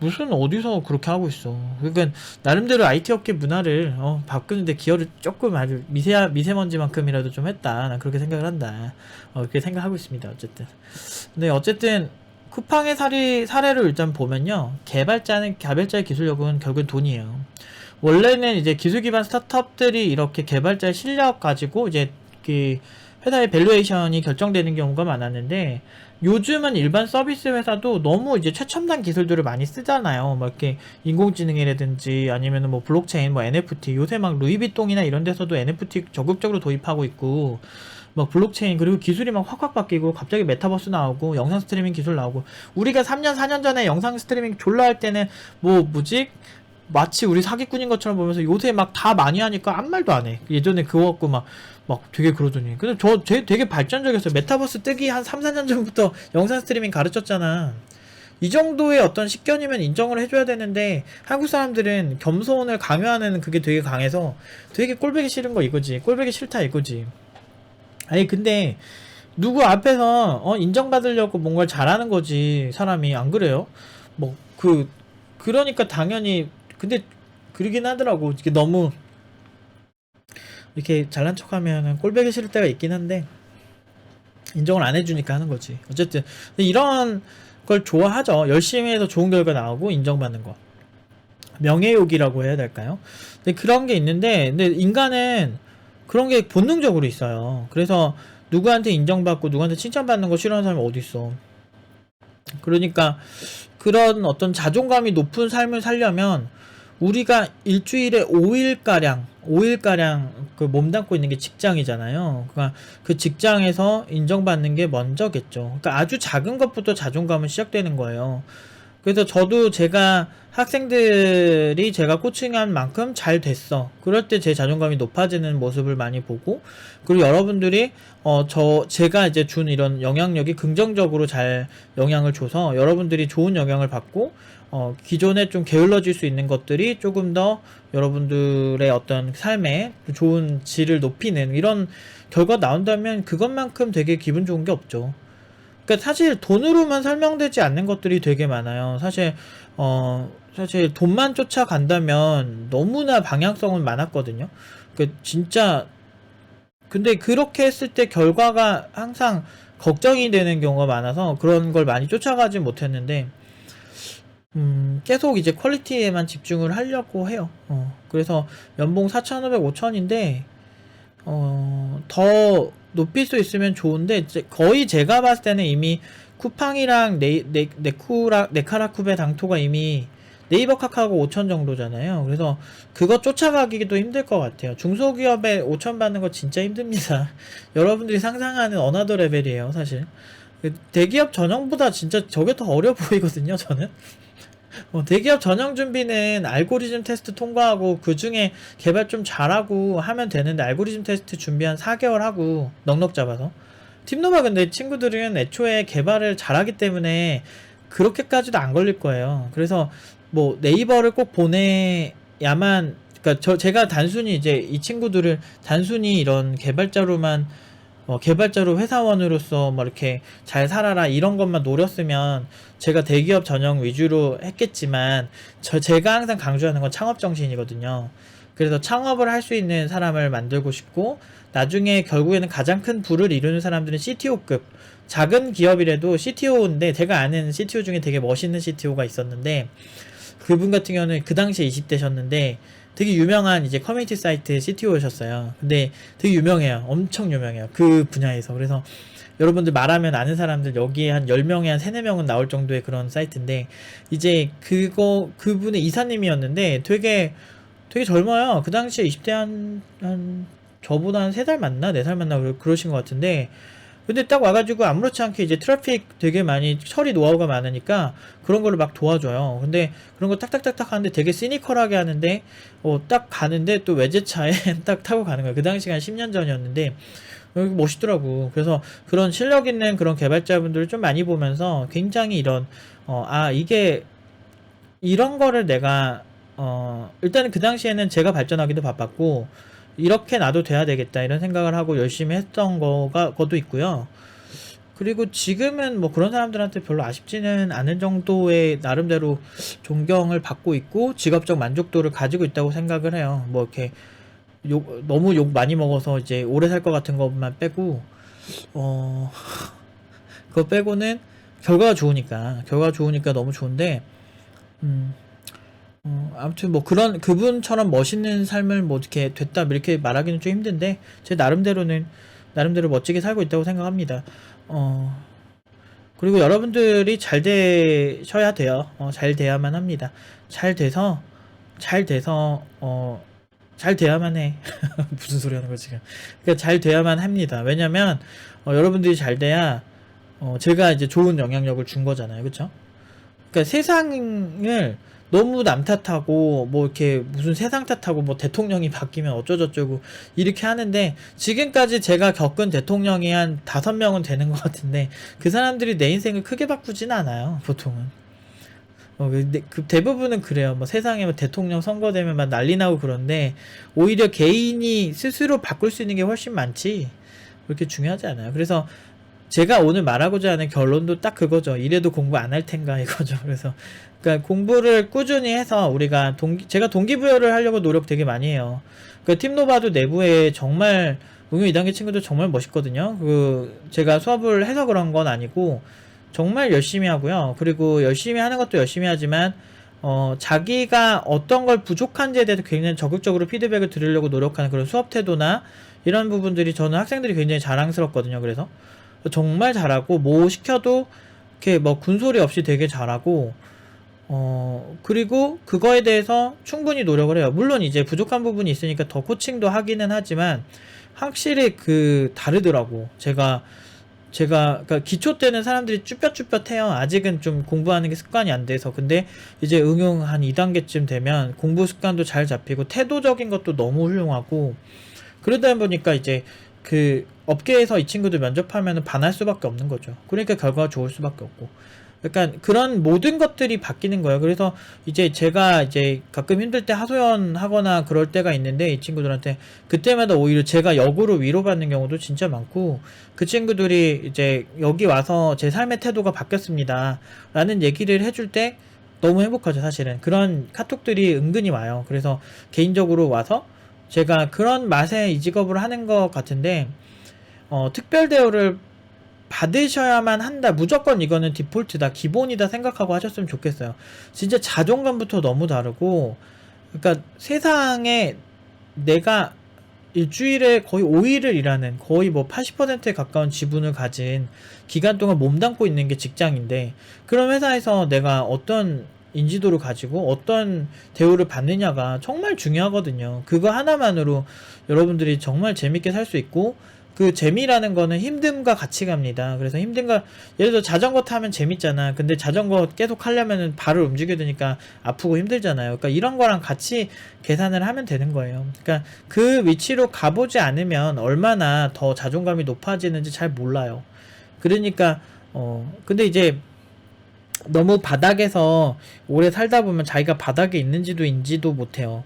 무슨 어디서 그렇게 하고 있어. 그러니까 나름대로 IT 업계 문화를 바꾸는데 기여를 조금 아주 미세먼지만큼이라도 좀 했다. 난 그렇게 생각을 한다. 그렇게 생각하고 있습니다. 어쨌든. 근데 어쨌든 쿠팡의 사례를 일단 보면요. 개발자의 기술력은 결국은 돈이에요. 원래는 이제 기술 기반 스타트업들이 이렇게 개발자의 실력 가지고 이제 그 회사의 밸류에이션이 결정되는 경우가 많았는데, 요즘은 일반 서비스 회사도 너무 이제 최첨단 기술들을 많이 쓰잖아요. 막 이렇게 인공지능이라든지 아니면은 뭐 블록체인, 뭐 NFT, 요새 막 루이비통이나 이런 데서도 NFT 적극적으로 도입하고 있고, 막 블록체인, 그리고 기술이 막 확확 바뀌고, 갑자기 메타버스 나오고, 영상 스트리밍 기술 나오고, 우리가 3년, 4년 전에 영상 스트리밍 졸라 할 때는 뭐지? 마치 우리 사기꾼인 것처럼 보면서 요새 막 다 많이 하니까 아무 말도 안 해. 예전에 그거 갖고 막 되게 그러더니. 근데 되게 발전적이었어요. 메타버스 뜨기 한 3, 4년 전부터 영상 스트리밍 가르쳤잖아. 이 정도의 어떤 식견이면 인정을 해줘야 되는데, 한국 사람들은 겸손을 강요하는 그게 되게 강해서 되게 꼴보기 싫은 거 이거지. 꼴보기 싫다 이거지. 아니, 근데 누구 앞에서 인정받으려고 뭔가를 잘하는 거지, 사람이. 안 그래요? 뭐 그러니까 당연히. 근데 그러긴 하더라고. 이게 너무 이렇게 잘난 척하면 꼴보기 싫을 때가 있긴 한데, 인정을 안 해주니까 하는 거지. 어쨌든 이런 걸 좋아하죠. 열심히 해서 좋은 결과 나오고 인정받는 거, 명예욕이라고 해야 될까요? 근데 그런 게 있는데, 근데 인간은 그런 게 본능적으로 있어요. 그래서 누구한테 인정받고 누구한테 칭찬받는 거 싫어하는 사람이 어디 있어. 그러니까 그런 어떤 자존감이 높은 삶을 살려면, 우리가 일주일에 5일가량 그 몸담고 있는 게 직장이잖아요. 그러니까 그 직장에서 인정받는 게 먼저겠죠. 그러니까 아주 작은 것부터 자존감은 시작되는 거예요. 그래서 저도 제가 학생들이 제가 코칭한 만큼 잘 됐어, 그럴 때 제 자존감이 높아지는 모습을 많이 보고, 그리고 여러분들이 제가 이제 준 이런 영향력이 긍정적으로 잘 영향을 줘서 여러분들이 좋은 영향을 받고, 기존에 좀 게을러질 수 있는 것들이 조금 더 여러분들의 어떤 삶에 좋은 질을 높이는 이런 결과 나온다면, 그것만큼 되게 기분 좋은 게 없죠. 그러니까 사실 돈으로만 설명되지 않는 것들이 되게 많아요. 사실 돈만 쫓아간다면 너무나 방향성은 많았거든요. 진짜. 근데 그렇게 했을 때 결과가 항상 걱정이 되는 경우가 많아서 그런 걸 많이 쫓아가지 못했는데, 계속 이제 퀄리티에만 집중을 하려고 해요. 그래서 연봉 4,500, 5,000인데, 더 높일 수 있으면 좋은데, 거의 제가 봤을 때는 이미 쿠팡이랑 네카라쿠베 당토가 이미 네이버 카카오가 5천 정도잖아요. 그래서 그거 쫓아가기도 힘들 것 같아요. 중소기업에 5천 받는 거 진짜 힘듭니다. 여러분들이 상상하는 어나더 레벨이에요, 사실. 대기업 전형보다 진짜 저게 더 어려 보이거든요, 저는. 대기업 전형 준비는 알고리즘 테스트 통과하고 그 중에 개발 좀 잘하고 하면 되는데, 알고리즘 테스트 준비 한 4개월 하고 넉넉 잡아서. 팀노바 근데 친구들은 애초에 개발을 잘하기 때문에 그렇게까지도 안 걸릴 거예요. 그래서 뭐 네이버를 꼭 보내야만, 그러니까 제가 단순히 이제 이 친구들을 단순히 이런 개발자로 회사원으로서 뭐 이렇게 잘 살아라 이런 것만 노렸으면 제가 대기업 전형 위주로 했겠지만, 제가 항상 강조하는 건 창업 정신이거든요. 그래서 창업을 할 수 있는 사람을 만들고 싶고, 나중에 결국에는 가장 큰 부를 이루는 사람들은 CTO급, 작은 기업이라도 CTO인데, 제가 아는 CTO 중에 되게 멋있는 CTO가 있었는데, 그분 같은 경우는 그 당시에 20대셨는데 되게 유명한 이제 커뮤니티 사이트 CTO셨어요. 근데 되게 유명해요. 엄청 유명해요, 그 분야에서. 그래서 여러분들 말하면 아는 사람들 여기에 한 10명에 한 3, 4명은 나올 정도의 그런 사이트인데, 이제 그분의 이사님이었는데 되게 젊어요. 그 당시에 20대 한 저보다 한 3살 맞나? 4살 맞나? 그러신 것 같은데, 근데 딱 와가지고 아무렇지 않게 이제 트래픽 되게 많이 처리 노하우가 많으니까 그런 걸로 막 도와줘요. 근데 그런 거 딱딱딱딱 하는데 되게 시니컬하게 하는데, 딱 가는데 또 외제차에 딱 타고 가는 거예요. 그 당시가 한 10년 전이었는데 멋있더라고. 그래서 그런 실력 있는 그런 개발자분들을 좀 많이 보면서 굉장히 이런 이게 이런 거를 내가 일단은 그 당시에는 제가 발전하기도 바빴고, 이렇게 나도 돼야 되겠다 이런 생각을 하고 열심히 했던 것도 있고요. 그리고 지금은 뭐 그런 사람들한테 별로 아쉽지는 않은 정도의 나름대로 존경을 받고 있고 직업적 만족도를 가지고 있다고 생각을 해요. 뭐 이렇게 너무 욕 많이 먹어서 이제 오래 살 것 같은 것만 빼고, 그거 빼고는 결과가 좋으니까 너무 좋은데, 음, 아무튼 뭐 그분처럼 멋있는 삶을 뭐 이렇게 됐다 이렇게 말하기는 좀 힘든데, 제 나름대로 멋지게 살고 있다고 생각합니다. 그리고 여러분들이 잘 되셔야 돼요. 잘 돼야만 합니다. 잘 돼서, 잘 돼서, 잘 돼야만 해. 무슨 소리 하는 거지, 지금. 그러니까 잘 돼야만 합니다. 왜냐면, 여러분들이 잘 돼야, 제가 이제 좋은 영향력을 준 거잖아요. 그쵸? 그러니까 세상을 너무 남 탓하고 뭐 이렇게 무슨 세상 탓하고 뭐 대통령이 바뀌면 어쩌저쩌고 이렇게 하는데 지금까지 제가 겪은 대통령이 한 5명은 되는 것 같은데 그 사람들이 내 인생을 크게 바꾸진 않아요. 보통은. 근데 그 대부분은 그래요. 뭐 세상에 뭐 대통령 선거되면 막 난리 나고 그런데 오히려 개인이 스스로 바꿀 수 있는 게 훨씬 많지 그렇게 중요하지 않아요. 그래서 제가 오늘 말하고자 하는 결론도 딱 그거죠. 이래도 공부 안 할 텐가 이거죠. 그래서 그러니까 공부를 꾸준히 해서 우리가 제가 동기부여를 하려고 노력 되게 많이 해요. 그 팀노바도 내부에 정말 응용 2단계 친구들 정말 멋있거든요. 제가 수업을 해서 그런 건 아니고 정말 열심히 하고요. 그리고 열심히 하는 것도 열심히 하지만 자기가 어떤 걸 부족한지에 대해서 굉장히 적극적으로 피드백을 드리려고 노력하는 그런 수업 태도나 이런 부분들이 저는 학생들이 굉장히 자랑스럽거든요. 그래서 정말 잘하고 뭐 시켜도 이렇게 뭐 군소리 없이 되게 잘하고 그리고 그거에 대해서 충분히 노력을 해요. 물론 이제 부족한 부분이 있으니까 더 코칭도 하기는 하지만 확실히 다르더라고. 제가 그러니까 기초 때는 사람들이 쭈뼛쭈뼛해요. 아직은 좀 공부하는 게 습관이 안 돼서. 근데 이제 응용 한 2단계쯤 되면 공부 습관도 잘 잡히고 태도적인 것도 너무 훌륭하고 그러다 보니까 이제 업계에서 이 친구들 면접하면 반할 수밖에 없는 거죠. 그러니까 결과가 좋을 수밖에 없고. 약간 그런 모든 것들이 바뀌는 거예요. 그래서 이제 제가 이제 가끔 힘들 때 하소연하거나 그럴 때가 있는데 이 친구들한테 그때마다 오히려 제가 역으로 위로받는 경우도 진짜 많고 그 친구들이 이제 여기 와서 제 삶의 태도가 바뀌었습니다. 라는 얘기를 해줄 때 너무 행복하죠, 사실은. 그런 카톡들이 은근히 와요. 그래서 개인적으로 와서 제가 그런 맛에 이 직업을 하는 것 같은데 특별 대우를 받으셔야만 한다. 무조건 이거는 디폴트다. 기본이다 생각하고 하셨으면 좋겠어요. 진짜 자존감부터 너무 다르고 그러니까 세상에 내가 일주일에 거의 5일을 일하는 거의 뭐 80%에 가까운 지분을 가진 기간 동안 몸담고 있는 게 직장인데 그런 회사에서 내가 어떤 인지도를 가지고 어떤 대우를 받느냐가 정말 중요하거든요. 그거 하나만으로 여러분들이 정말 재밌게 살 수 있고 그 재미라는 거는 힘듦과 같이 갑니다. 그래서 예를 들어 자전거 타면 재밌잖아. 근데 자전거 계속 하려면은 발을 움직여야 되니까 아프고 힘들잖아요. 그러니까 이런 거랑 같이 계산을 하면 되는 거예요. 그러니까 그 위치로 가보지 않으면 얼마나 더 자존감이 높아지는지 잘 몰라요. 그러니까 근데 이제 너무 바닥에서 오래 살다 보면 자기가 바닥에 있는지도 인지도 못해요.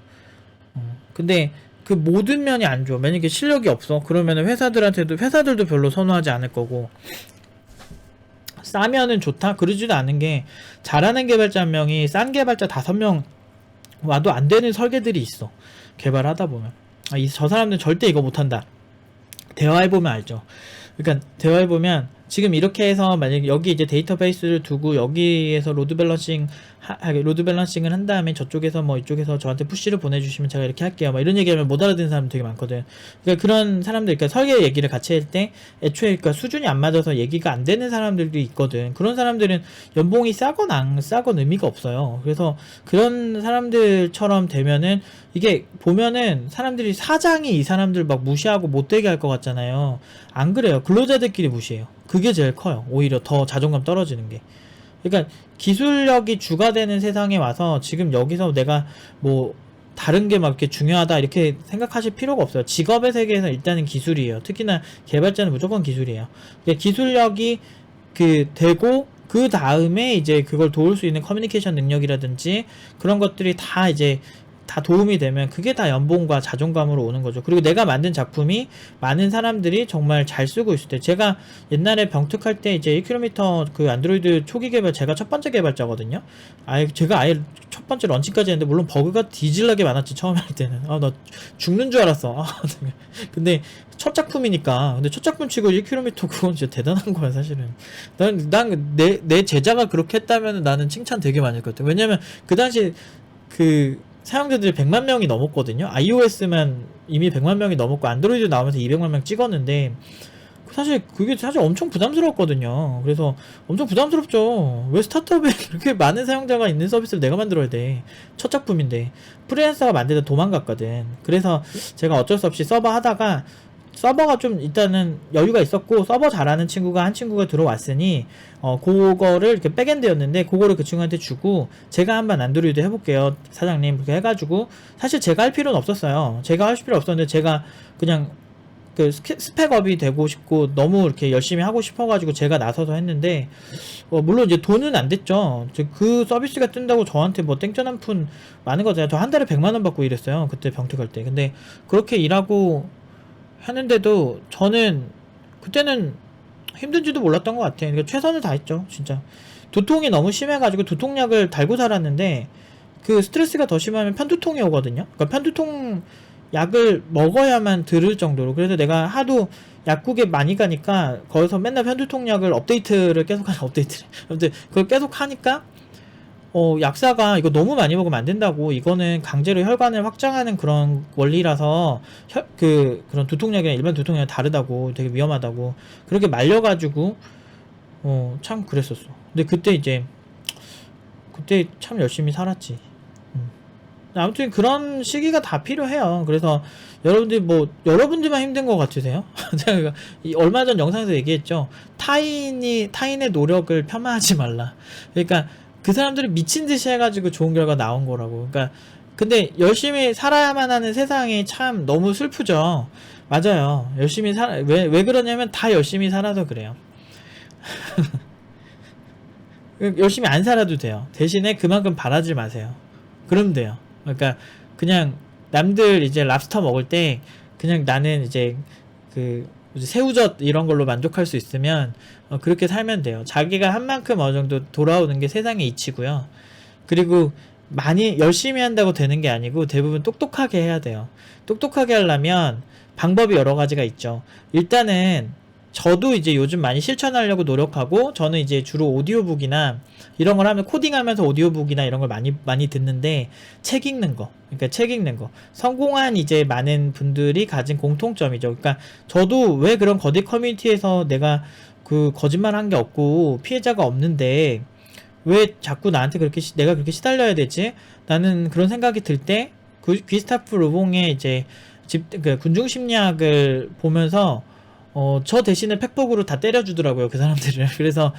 근데 그 모든 면이 안 좋아. 만약에 실력이 없어. 그러면은 회사들도 별로 선호하지 않을 거고. 싸면은 좋다? 그러지도 않은 게, 잘하는 개발자 한 명이 싼 개발자 5명 와도 안 되는 설계들이 있어. 개발하다 보면. 저 사람들은 절대 이거 못한다. 대화해보면 알죠. 그러니까 대화해보면 지금 이렇게 해서 만약에 여기 이제 데이터베이스를 두고 여기에서 로드 밸런싱을 한 다음에 저쪽에서 뭐 이쪽에서 저한테 푸시를 보내주시면 제가 이렇게 할게요. 막 이런 얘기하면 못 알아듣는 사람 되게 많거든. 그러니까 그런 사람들, 그러니까 설계 얘기를 같이 할 때 애초에 그러니까 수준이 안 맞아서 얘기가 안 되는 사람들도 있거든. 그런 사람들은 연봉이 싸건 안 싸건 의미가 없어요. 그래서 그런 사람들처럼 되면은 이게 보면은 사람들이 사장이 이 사람들 막 무시하고 못되게 할 것 같잖아요. 안 그래요. 근로자들끼리 무시해요. 그게 제일 커요. 오히려 더 자존감 떨어지는 게. 그러니까 기술력이 주가 되는 세상에 와서 지금 여기서 내가 뭐 다른 게 막 이렇게 중요하다 이렇게 생각하실 필요가 없어요. 직업의 세계에서 일단은 기술이에요. 특히나 개발자는 무조건 기술이에요. 기술력이 되고 그 다음에 이제 그걸 도울 수 있는 커뮤니케이션 능력이라든지 그런 것들이 다 이제 다 도움이 되면 그게 다 연봉과 자존감으로 오는 거죠. 그리고 내가 만든 작품이 많은 사람들이 정말 잘 쓰고 있을 때, 제가 옛날에 병특할 때 이제 1km 그 안드로이드 초기 개발 제가 첫 번째 개발자거든요. 제가 아예 첫 번째 런칭까지 했는데 물론 버그가 뒤질나게 많았지 처음에 할 때는. 나 죽는 줄 알았어. 근데 첫 작품이니까. 근데 첫 작품 치고 1km 그건 진짜 대단한 거야 사실은. 내 제자가 그렇게 했다면 나는 칭찬 되게 많이 했거든. 왜냐면 그 당시 사용자들이 100만 명이 넘었거든요. iOS만 이미 100만 명이 넘었고 안드로이드 나오면서 200만 명 찍었는데 사실 그게 사실 엄청 부담스러웠거든요. 그래서 엄청 부담스럽죠. 왜 스타트업에 그렇게 많은 사용자가 있는 서비스를 내가 만들어야 돼. 첫 작품인데. 프리랜서가 만들다 도망갔거든. 그래서 제가 어쩔 수 없이 서버 하다가 서버가 좀 일단은 여유가 있었고 서버 잘하는 친구가 한 친구가 들어왔으니 그거를 이렇게 백엔드였는데 그거를 그 친구한테 주고 제가 한번 안드로이드 해볼게요 사장님 그렇게 해가지고 사실 제가 할 필요는 없었어요. 제가 할 필요 없었는데 제가 그냥 그 스펙업이 되고 싶고 너무 이렇게 열심히 하고 싶어가지고 제가 나서서 했는데 물론 이제 돈은 안 됐죠. 그 서비스가 뜬다고 저한테 뭐 땡전 한 푼 많은 거잖아요. 저 한 달에 100만원 받고 일했어요 그때 병특할 때. 근데 그렇게 일하고 하는데도 저는 그때는 힘든지도 몰랐던 것 같아요. 그러니까 최선을 다했죠 진짜. 두통이 너무 심해가지고 두통약을 달고 살았는데 그 스트레스가 더 심하면 편두통이 오거든요. 그러니까 편두통 약을 먹어야만 들을 정도로. 그래서 내가 하도 약국에 많이 가니까 거기서 맨날 편두통 약을 업데이트를 계속 하는 업데이트를 아무튼 그걸 계속 하니까 약사가 이거 너무 많이 먹으면 안 된다고, 이거는 강제로 혈관을 확장하는 그런 원리라서 그런 두통약이랑 일반 두통약이 다르다고, 되게 위험하다고 그렇게 말려가지고 참 그랬었어. 근데 그때 참 열심히 살았지. 아무튼 그런 시기가 다 필요해요. 그래서 여러분들만 힘든 것 같으세요? 제가 얼마 전 영상에서 얘기했죠. 타인의 노력을 폄하하지 말라. 그러니까 그 사람들이 미친 듯이 해가지고 좋은 결과 나온 거라고. 그러니까 근데 열심히 살아야만 하는 세상이 참 너무 슬프죠. 맞아요. 왜 그러냐면 다 열심히 살아서 그래요. 열심히 안 살아도 돼요. 대신에 그만큼 바라지 마세요. 그럼 돼요. 그러니까 그냥 남들 이제 랍스터 먹을 때 그냥 나는 이제 그 새우젓 이런 걸로 만족할 수 있으면 그렇게 살면 돼요. 자기가 한 만큼 어느 정도 돌아오는 게 세상의 이치고요. 그리고 많이 열심히 한다고 되는 게 아니고 대부분 똑똑하게 해야 돼요. 똑똑하게 하려면 방법이 여러 가지가 있죠. 일단은 저도 이제 요즘 많이 실천하려고 노력하고, 저는 이제 주로 오디오북이나 이런 걸 하면 코딩하면서 오디오북이나 이런 걸 많이 듣는데, 책 읽는 거. 그러니까 책 읽는 거. 성공한 이제 많은 분들이 가진 공통점이죠. 그러니까 저도 왜 그런 거대 커뮤니티에서 내가 그 거짓말 한 게 없고 피해자가 없는데 왜 자꾸 나한테 내가 그렇게 시달려야 되지? 나는 그런 생각이 들 때 귀스타프 르봉의 이제 군중 심리학을 보면서 저 대신에 팩폭으로 다 때려주더라고요, 그 사람들을. 그래서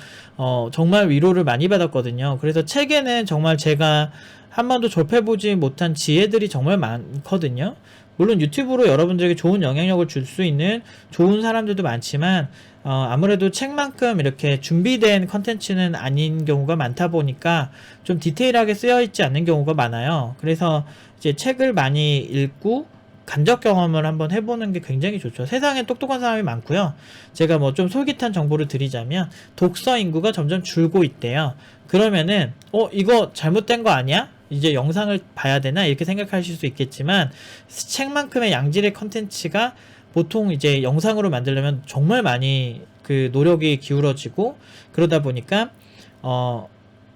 정말 위로를 많이 받았거든요. 그래서 책에는 정말 제가 한 번도 접해보지 못한 지혜들이 정말 많거든요. 물론 유튜브로 여러분들에게 좋은 영향력을 줄 수 있는 좋은 사람들도 많지만 아무래도 책만큼 이렇게 준비된 컨텐츠는 아닌 경우가 많다 보니까 좀 디테일하게 쓰여있지 않는 경우가 많아요. 그래서 이제 책을 많이 읽고 간접 경험을 한번 해보는 게 굉장히 좋죠. 세상에 똑똑한 사람이 많고요. 제가 뭐 좀 솔깃한 정보를 드리자면 독서 인구가 점점 줄고 있대요. 그러면은 이거 잘못된 거 아니야? 이제 영상을 봐야 되나? 이렇게 생각하실 수 있겠지만 책만큼의 양질의 컨텐츠가 보통 이제 영상으로 만들려면 정말 많이 그 노력이 기울어지고, 그러다 보니까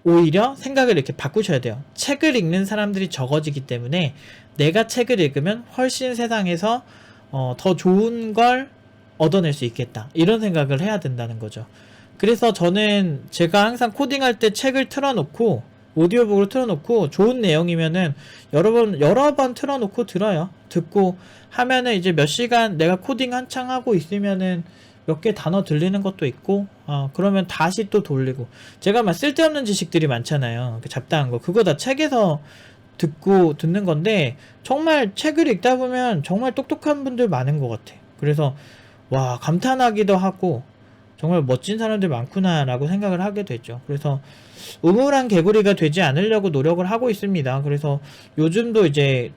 오히려 생각을 이렇게 바꾸셔야 돼요. 책을 읽는 사람들이 적어지기 때문에 내가 책을 읽으면 훨씬 세상에서 더 좋은 걸 얻어낼 수 있겠다, 이런 생각을 해야 된다는 거죠. 그래서 저는 제가 항상 코딩할 때 책을 틀어놓고 오디오북으로 틀어놓고 좋은 내용이면은 여러 번 틀어놓고 들어요. 듣고 하면은 이제 몇 시간 내가 코딩 한창 하고 있으면은 몇 개 단어 들리는 것도 있고, 그러면 다시 또 돌리고. 제가 막 쓸데없는 지식들이 많잖아요. 잡다한 거. 그거 다 책에서 듣는 건데, 정말 책을 읽다 보면 정말 똑똑한 분들 많은 것 같아. 그래서, 와, 감탄하기도 하고, 정말 멋진 사람들 많구나라고 생각을 하게 되죠. 그래서, 우물한 개구리가 되지 않으려고 노력을 하고 있습니다. 그래서 요즘도 이제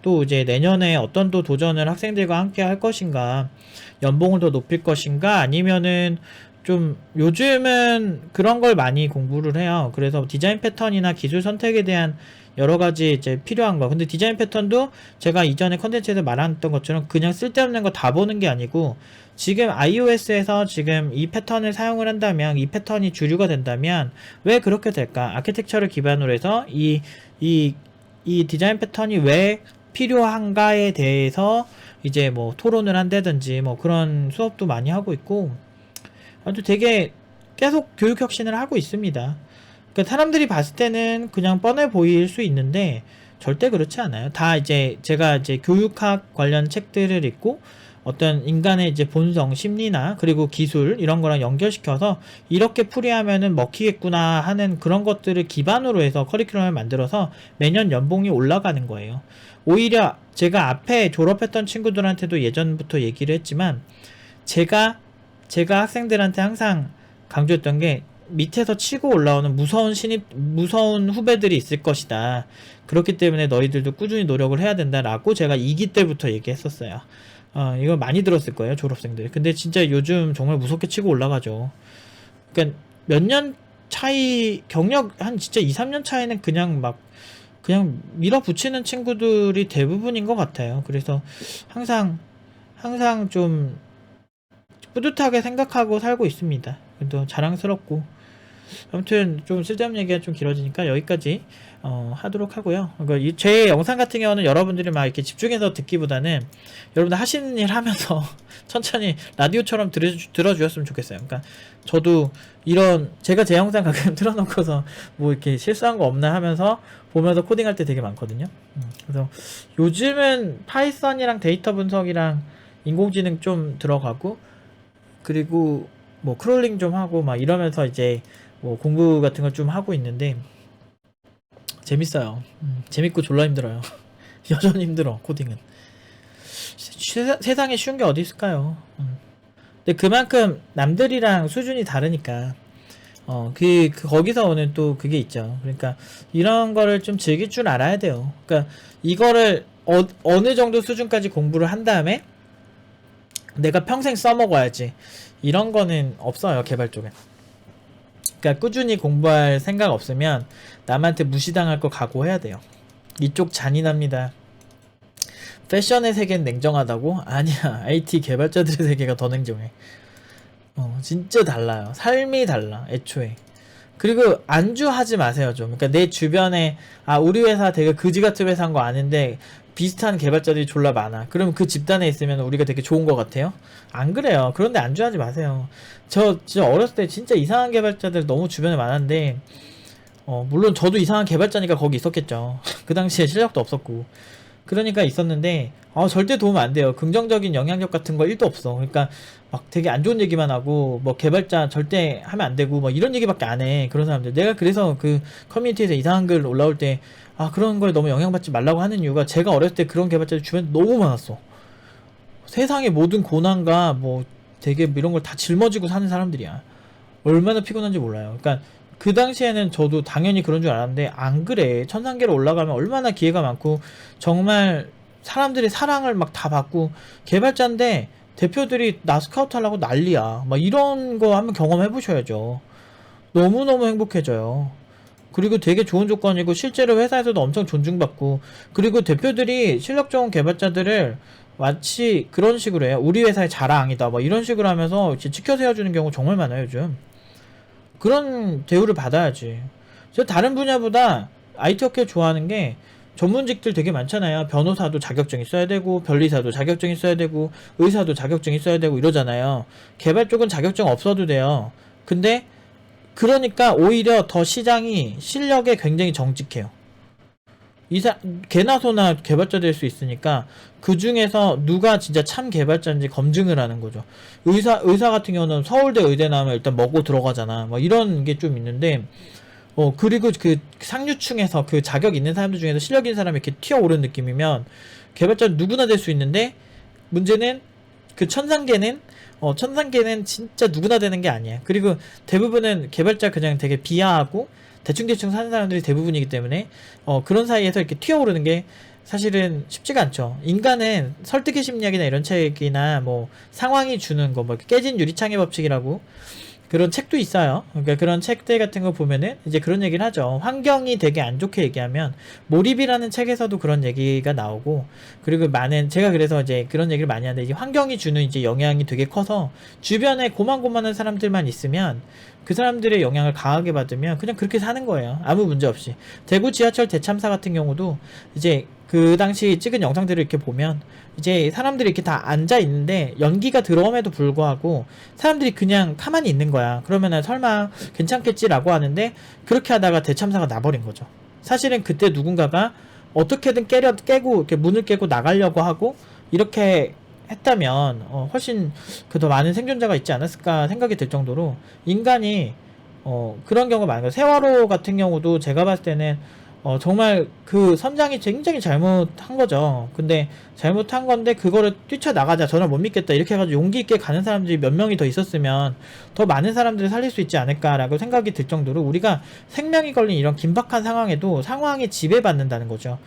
내년에 어떤 또 도전을 학생들과 함께 할 것인가, 연봉을 더 높일 것인가, 아니면은 좀 요즘은 그런 걸 많이 공부를 해요. 그래서 디자인 패턴이나 기술 선택에 대한 여러 가지 이제 필요한 거. 근데 디자인 패턴도 제가 이전에 컨텐츠에서 말했던 것처럼 그냥 쓸데없는 거 다 보는 게 아니고, 지금 iOS에서 지금 이 패턴을 사용을 한다면, 이 패턴이 주류가 된다면 왜 그렇게 될까? 아키텍처를 기반으로 해서 이 디자인 패턴이 왜 필요한가에 대해서 이제 뭐 토론을 한다든지 뭐 그런 수업도 많이 하고 있고, 아주 되게 계속 교육 혁신을 하고 있습니다. 그러니까 사람들이 봤을 때는 그냥 뻔해 보일 수 있는데 절대 그렇지 않아요. 다 이제 제가 이제 교육학 관련 책들을 읽고 어떤 인간의 이제 본성, 심리나 그리고 기술 이런 거랑 연결시켜서 이렇게 풀이하면은 먹히겠구나 하는 그런 것들을 기반으로 해서 커리큘럼을 만들어서 매년 연봉이 올라가는 거예요. 오히려 제가 앞에 졸업했던 친구들한테도 예전부터 얘기를 했지만 제가 학생들한테 항상 강조했던 게 밑에서 치고 올라오는 무서운 후배들이 있을 것이다. 그렇기 때문에 너희들도 꾸준히 노력을 해야 된다라고 제가 2기 때부터 얘기했었어요. 이거 많이 들었을 거예요, 졸업생들. 근데 진짜 요즘 정말 무섭게 치고 올라가죠. 그러니까 몇 년 차이, 경력 한 진짜 2, 3년 차이는 그냥 밀어붙이는 친구들이 대부분인 것 같아요. 그래서 항상 좀 뿌듯하게 생각하고 살고 있습니다. 그래도 자랑스럽고. 아무튼 좀 쓸데없는 얘기가 좀 길어지니까 여기까지 하도록 하고요. 그러니까 제 영상 같은 경우는 여러분들이 막 이렇게 집중해서 듣기보다는 여러분들 하시는 일 하면서 천천히 라디오처럼 들어주셨으면 좋겠어요. 그러니까 저도 제가 제 영상 가끔 틀어놓고서 뭐 이렇게 실수한 거 없나 하면서 보면서 코딩할 때 되게 많거든요. 그래서 요즘은 파이썬이랑 데이터 분석이랑 인공지능 좀 들어가고, 그리고 뭐 크롤링 좀 하고 막 이러면서 이제 뭐 공부 같은 걸 좀 하고 있는데 재밌어요. 재밌고 졸라 힘들어요. 여전히 힘들어, 코딩은. 세상에 쉬운 게 어디 있을까요? 근데 그만큼 남들이랑 수준이 다르니까 거기서 오는 또 그게 있죠. 그러니까 이런 거를 좀 즐길 줄 알아야 돼요. 그러니까 이거를 어느 정도 수준까지 공부를 한 다음에 내가 평생 써먹어야지, 이런 거는 없어요, 개발 쪽에. 그러니까 꾸준히 공부할 생각 없으면 남한테 무시당할 거 각오해야 돼요. 이쪽 잔인합니다. 패션의 세계는 냉정하다고? 아니야, IT 개발자들의 세계가 더 냉정해. 진짜 달라요. 삶이 달라, 애초에. 그리고 안주하지 마세요, 좀. 그러니까 내 주변에 우리 회사 되게 그지 같은 회사인 거 아는데 비슷한 개발자들이 졸라 많아. 그럼 그 집단에 있으면 우리가 되게 좋은 것 같아요? 안 그래요. 그런데 안주하지 마세요. 저 진짜 어렸을 때 진짜 이상한 개발자들 너무 주변에 많았는데, 물론 저도 이상한 개발자니까 거기 있었겠죠. 그 당시에 실력도 없었고. 그러니까 있었는데, 절대 도움 안 돼요. 긍정적인 영향력 같은 거 1도 없어. 그러니까 막 되게 안 좋은 얘기만 하고, 뭐 개발자 절대 하면 안 되고, 뭐 이런 얘기밖에 안 해. 그런 사람들. 내가 그래서 그 커뮤니티에서 이상한 글 올라올 때, 그런 거에 너무 영향받지 말라고 하는 이유가, 제가 어렸을 때 그런 개발자들 주변에 너무 많았어. 세상의 모든 고난과 뭐 되게 이런 걸 다 짊어지고 사는 사람들이야. 얼마나 피곤한지 몰라요. 그러니까 그 당시에는 저도 당연히 그런 줄 알았는데 안 그래. 천상계로 올라가면 얼마나 기회가 많고 정말 사람들의 사랑을 막 다 받고, 개발자인데 대표들이 나 스카우트 하려고 난리야. 막 이런 거 한번 경험해 보셔야죠. 너무너무 행복해져요. 그리고 되게 좋은 조건이고 실제로 회사에서도 엄청 존중받고, 그리고 대표들이 실력 좋은 개발자들을 마치 그런 식으로 해요. 우리 회사의 자랑이다 뭐 이런 식으로 하면서 지켜 세워주는 경우 정말 많아요, 요즘. 그런 대우를 받아야지. 저 다른 분야보다 IT 업계 좋아하는 게, 전문직들 되게 많잖아요. 변호사도 자격증 있어야 되고, 변리사도 자격증 있어야 되고, 의사도 자격증 있어야 되고 이러잖아요. 개발 쪽은 자격증 없어도 돼요. 근데 그러니까 오히려 더 시장이 실력에 굉장히 정직해요. 개나 소나 개발자 될 수 있으니까 그 중에서 누가 진짜 참 개발자인지 검증을 하는 거죠. 의사 같은 경우는 서울대 의대 나오면 일단 먹고 들어가잖아. 뭐 이런 게 좀 있는데, 그리고 그 상류층에서 그 자격 있는 사람들 중에서 실력 있는 사람이 이렇게 튀어오른 느낌이면 개발자 누구나 될 수 있는데, 문제는 그 천상계는 진짜 누구나 되는 게 아니야. 그리고 대부분은 개발자 그냥 되게 비하하고 대충대충 사는 사람들이 대부분이기 때문에 그런 사이에서 이렇게 튀어오르는 게 사실은 쉽지가 않죠. 인간은 설득의 심리학이나 이런 책이나 뭐 상황이 주는 거, 뭐 깨진 유리창의 법칙이라고 그런 책도 있어요. 그러니까 그런 책들 같은 거 보면은 이제 그런 얘기를 하죠. 환경이 되게 안 좋게 얘기하면, 몰입이라는 책에서도 그런 얘기가 나오고, 그리고 제가 그래서 이제 그런 얘기를 많이 하는데, 이제 환경이 주는 이제 영향이 되게 커서 주변에 고만고만한 사람들만 있으면 그 사람들의 영향을 강하게 받으면 그냥 그렇게 사는 거예요. 아무 문제 없이. 대구 지하철 대참사 같은 경우도 이제 그 당시 찍은 영상들을 이렇게 보면 이제 사람들이 이렇게 다 앉아 있는데 연기가 들어옴에도 불구하고 사람들이 그냥 가만히 있는 거야. 그러면은 설마 괜찮겠지라고 하는데 그렇게 하다가 대참사가 나버린 거죠. 사실은 그때 누군가가 어떻게든 깨고 이렇게 문을 깨고 나가려고 하고 이렇게 했다면 훨씬 그 더 많은 생존자가 있지 않았을까 생각이 들 정도로 인간이 그런 경우가 많은 거예요. 세월호 같은 경우도 제가 봤을 때는 정말 그 선장이 굉장히 잘못한 거죠. 근데 잘못한 건데 그거를 뛰쳐나가자 저는 못 믿겠다 이렇게 해가지고 용기 있게 가는 사람들이 몇 명이 더 있었으면 더 많은 사람들을 살릴 수 있지 않을까라고 생각이 들 정도로 우리가 생명이 걸린 이런 긴박한 상황에도 상황에 지배받는다는 거죠.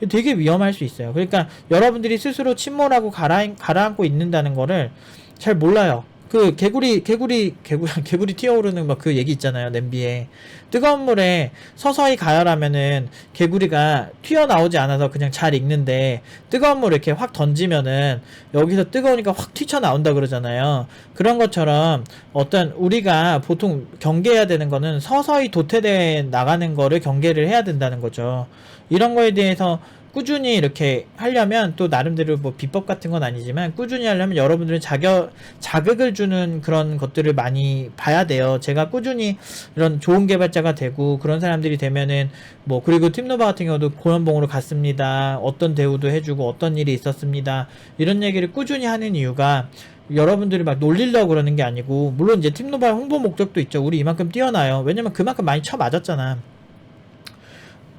되게 위험할 수 있어요. 그러니까 여러분들이 스스로 침몰하고 가라앉고 있는다는 거를 잘 몰라요. 그 개구리 튀어오르는 막 그 얘기 있잖아요. 냄비에 뜨거운 물에 서서히 가열하면은 개구리가 튀어나오지 않아서 그냥 잘 익는데 뜨거운 물을 이렇게 확 던지면은 여기서 뜨거우니까 확 튀쳐나온다 그러잖아요. 그런 것처럼 어떤 우리가 보통 경계해야 되는 거는 서서히 도태돼 나가는 거를 경계를 해야 된다는 거죠. 이런 거에 대해서 꾸준히 이렇게 하려면 또 나름대로 뭐 비법 같은 건 아니지만 꾸준히 하려면 여러분들은 자극을 주는 그런 것들을 많이 봐야 돼요. 제가 꾸준히 이런 좋은 개발자가 되고 그런 사람들이 되면은 뭐 그리고 팀노바 같은 경우도 고연봉으로 갔습니다. 어떤 대우도 해주고 어떤 일이 있었습니다. 이런 얘기를 꾸준히 하는 이유가 여러분들이 막 놀리려고 그러는 게 아니고 물론 이제 팀노바의 홍보 목적도 있죠. 우리 이만큼 뛰어나요. 왜냐면 그만큼 많이 쳐맞았잖아.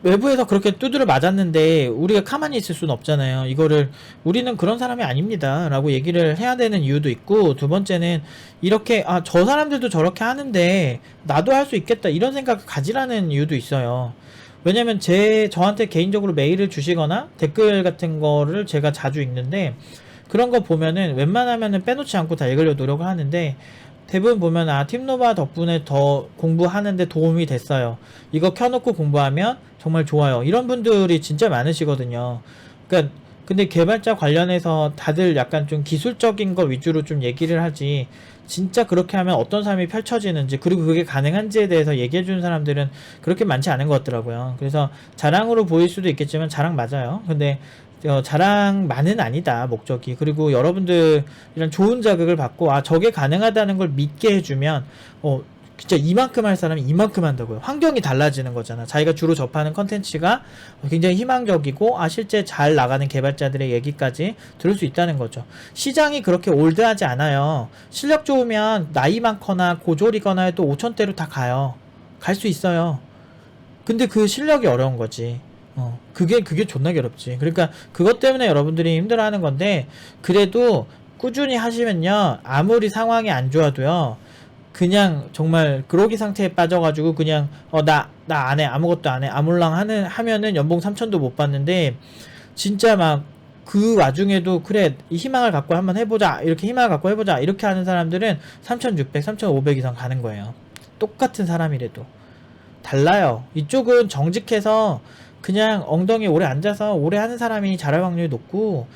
외부에서 그렇게 두드려 맞았는데 우리가 가만히 있을 수는 없잖아요. 이거를 우리는 그런 사람이 아닙니다 라고 얘기를 해야 되는 이유도 있고, 두 번째는 이렇게 저 사람들도 저렇게 하는데 나도 할 수 있겠다 이런 생각을 가지라는 이유도 있어요. 왜냐면 저한테 개인적으로 메일을 주시거나 댓글 같은 거를 제가 자주 읽는데 그런 거 보면은 웬만하면은 빼놓지 않고 다 읽으려 노력을 하는데 대부분 보면 팀노바 덕분에 더 공부하는데 도움이 됐어요. 이거 켜놓고 공부하면 정말 좋아요. 이런 분들이 진짜 많으시거든요. 그러니까 근데 개발자 관련해서 다들 약간 좀 기술적인 거 위주로 좀 얘기를 하지 진짜 그렇게 하면 어떤 삶이 펼쳐지는지 그리고 그게 가능한지에 대해서 얘기해주는 사람들은 그렇게 많지 않은 것 같더라고요. 그래서 자랑으로 보일 수도 있겠지만 자랑 맞아요. 근데 자랑만은 아니다 목적이. 그리고 여러분들 이런 좋은 자극을 받고 저게 가능하다는 걸 믿게 해주면 진짜 이만큼 할 사람이 이만큼 한다고요. 환경이 달라지는 거잖아. 자기가 주로 접하는 컨텐츠가 굉장히 희망적이고 실제 잘 나가는 개발자들의 얘기까지 들을 수 있다는 거죠. 시장이 그렇게 올드하지 않아요. 실력 좋으면 나이 많거나 고졸이거나 해도 5천대로 다 가요. 갈 수 있어요. 근데 그 실력이 어려운 거지. 그게 존나 괴롭지. 그러니까 그것 때문에 여러분들이 힘들어하는 건데, 그래도 꾸준히 하시면요 아무리 상황이 안 좋아도요 그냥 정말 그로기 상태에 빠져가지고 그냥 나 안해 아무것도 안해 아몰랑 하면은 연봉 3천도 못 받는데, 진짜 막 그 와중에도 그래 희망을 갖고 한번 해보자 이렇게 희망을 갖고 해보자 이렇게 하는 사람들은 3,600, 3,500 이상 가는 거예요. 똑같은 사람이라도 달라요. 이쪽은 정직해서 그냥 엉덩이 오래 앉아서 오래 하는 사람이 잘할 확률이 높고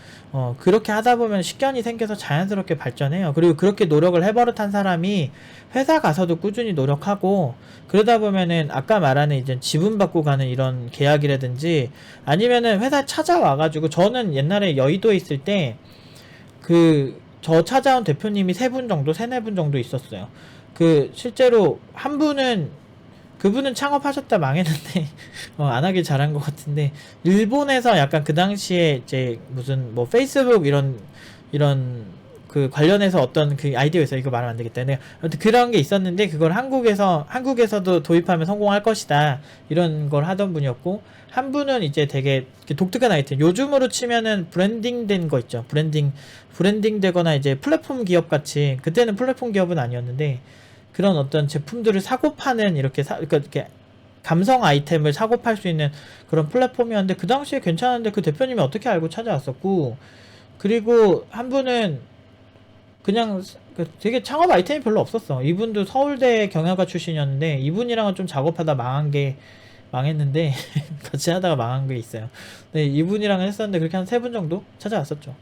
그렇게 하다 보면 식견이 생겨서 자연스럽게 발전해요. 그리고 그렇게 노력을 해버릇한 사람이 회사 가서도 꾸준히 노력하고 그러다 보면은 아까 말하는 이제 지분 받고 가는 이런 계약이라든지 아니면은 회사 찾아와가지고, 저는 옛날에 여의도에 있을 때 저 찾아온 대표님이 3분 정도 3-4분 정도 있었어요. 실제로 한 분은 그분은 창업하셨다 망했는데 안 하길 잘한 것 같은데, 일본에서 약간 그 당시에 이제 무슨 뭐 페이스북 이런 그 관련해서 어떤 그 아이디어 있어요. 이거 말하면 안 되겠다. 근데 아무튼 그런 게 있었는데 그걸 한국에서도 도입하면 성공할 것이다 이런 걸 하던 분이었고, 한 분은 이제 되게 독특한 아이템, 요즘으로 치면은 브랜딩 된 거 있죠. 브랜딩 되거나 이제 플랫폼 기업 같이, 그때는 플랫폼 기업은 아니었는데 그런 어떤 제품들을 사고 파는 그러니까 이렇게 감성 아이템을 사고 팔 수 있는 그런 플랫폼이었는데 그 당시에 괜찮은데 그 대표님이 어떻게 알고 찾아왔었고, 그리고 한 분은 그냥 되게 창업 아이템이 별로 없었어. 이분도 서울대 경영학과 출신이었는데 이분이랑은 좀 작업하다 망했는데 같이 하다가 망한 게 있어요. 근데 이분이랑 했었는데 그렇게 한 3분 정도 찾아왔었죠.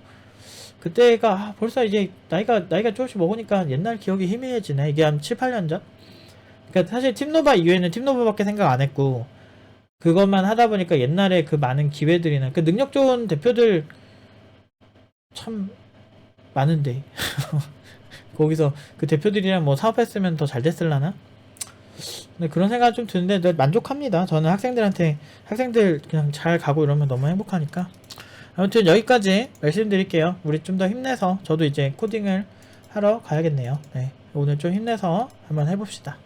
그때가 벌써 이제 나이가 조금씩 먹으니까 옛날 기억이 희미해지네. 이게 한 7, 8년 전? 그러니까 사실 팀노바 이후에는 팀노바밖에 생각 안 했고 그것만 하다 보니까 옛날에 그 많은 기회들이나 그 능력 좋은 대표들 참 많은데 거기서 그 대표들이랑 뭐 사업했으면 더 잘 됐을라나? 근데 그런 생각이 좀 드는데 늘 만족합니다. 저는 학생들 그냥 잘 가고 이러면 너무 행복하니까. 아무튼 여기까지 말씀드릴게요. 우리 좀 더 힘내서 저도 이제 코딩을 하러 가야겠네요. 네, 오늘 좀 힘내서 한번 해봅시다.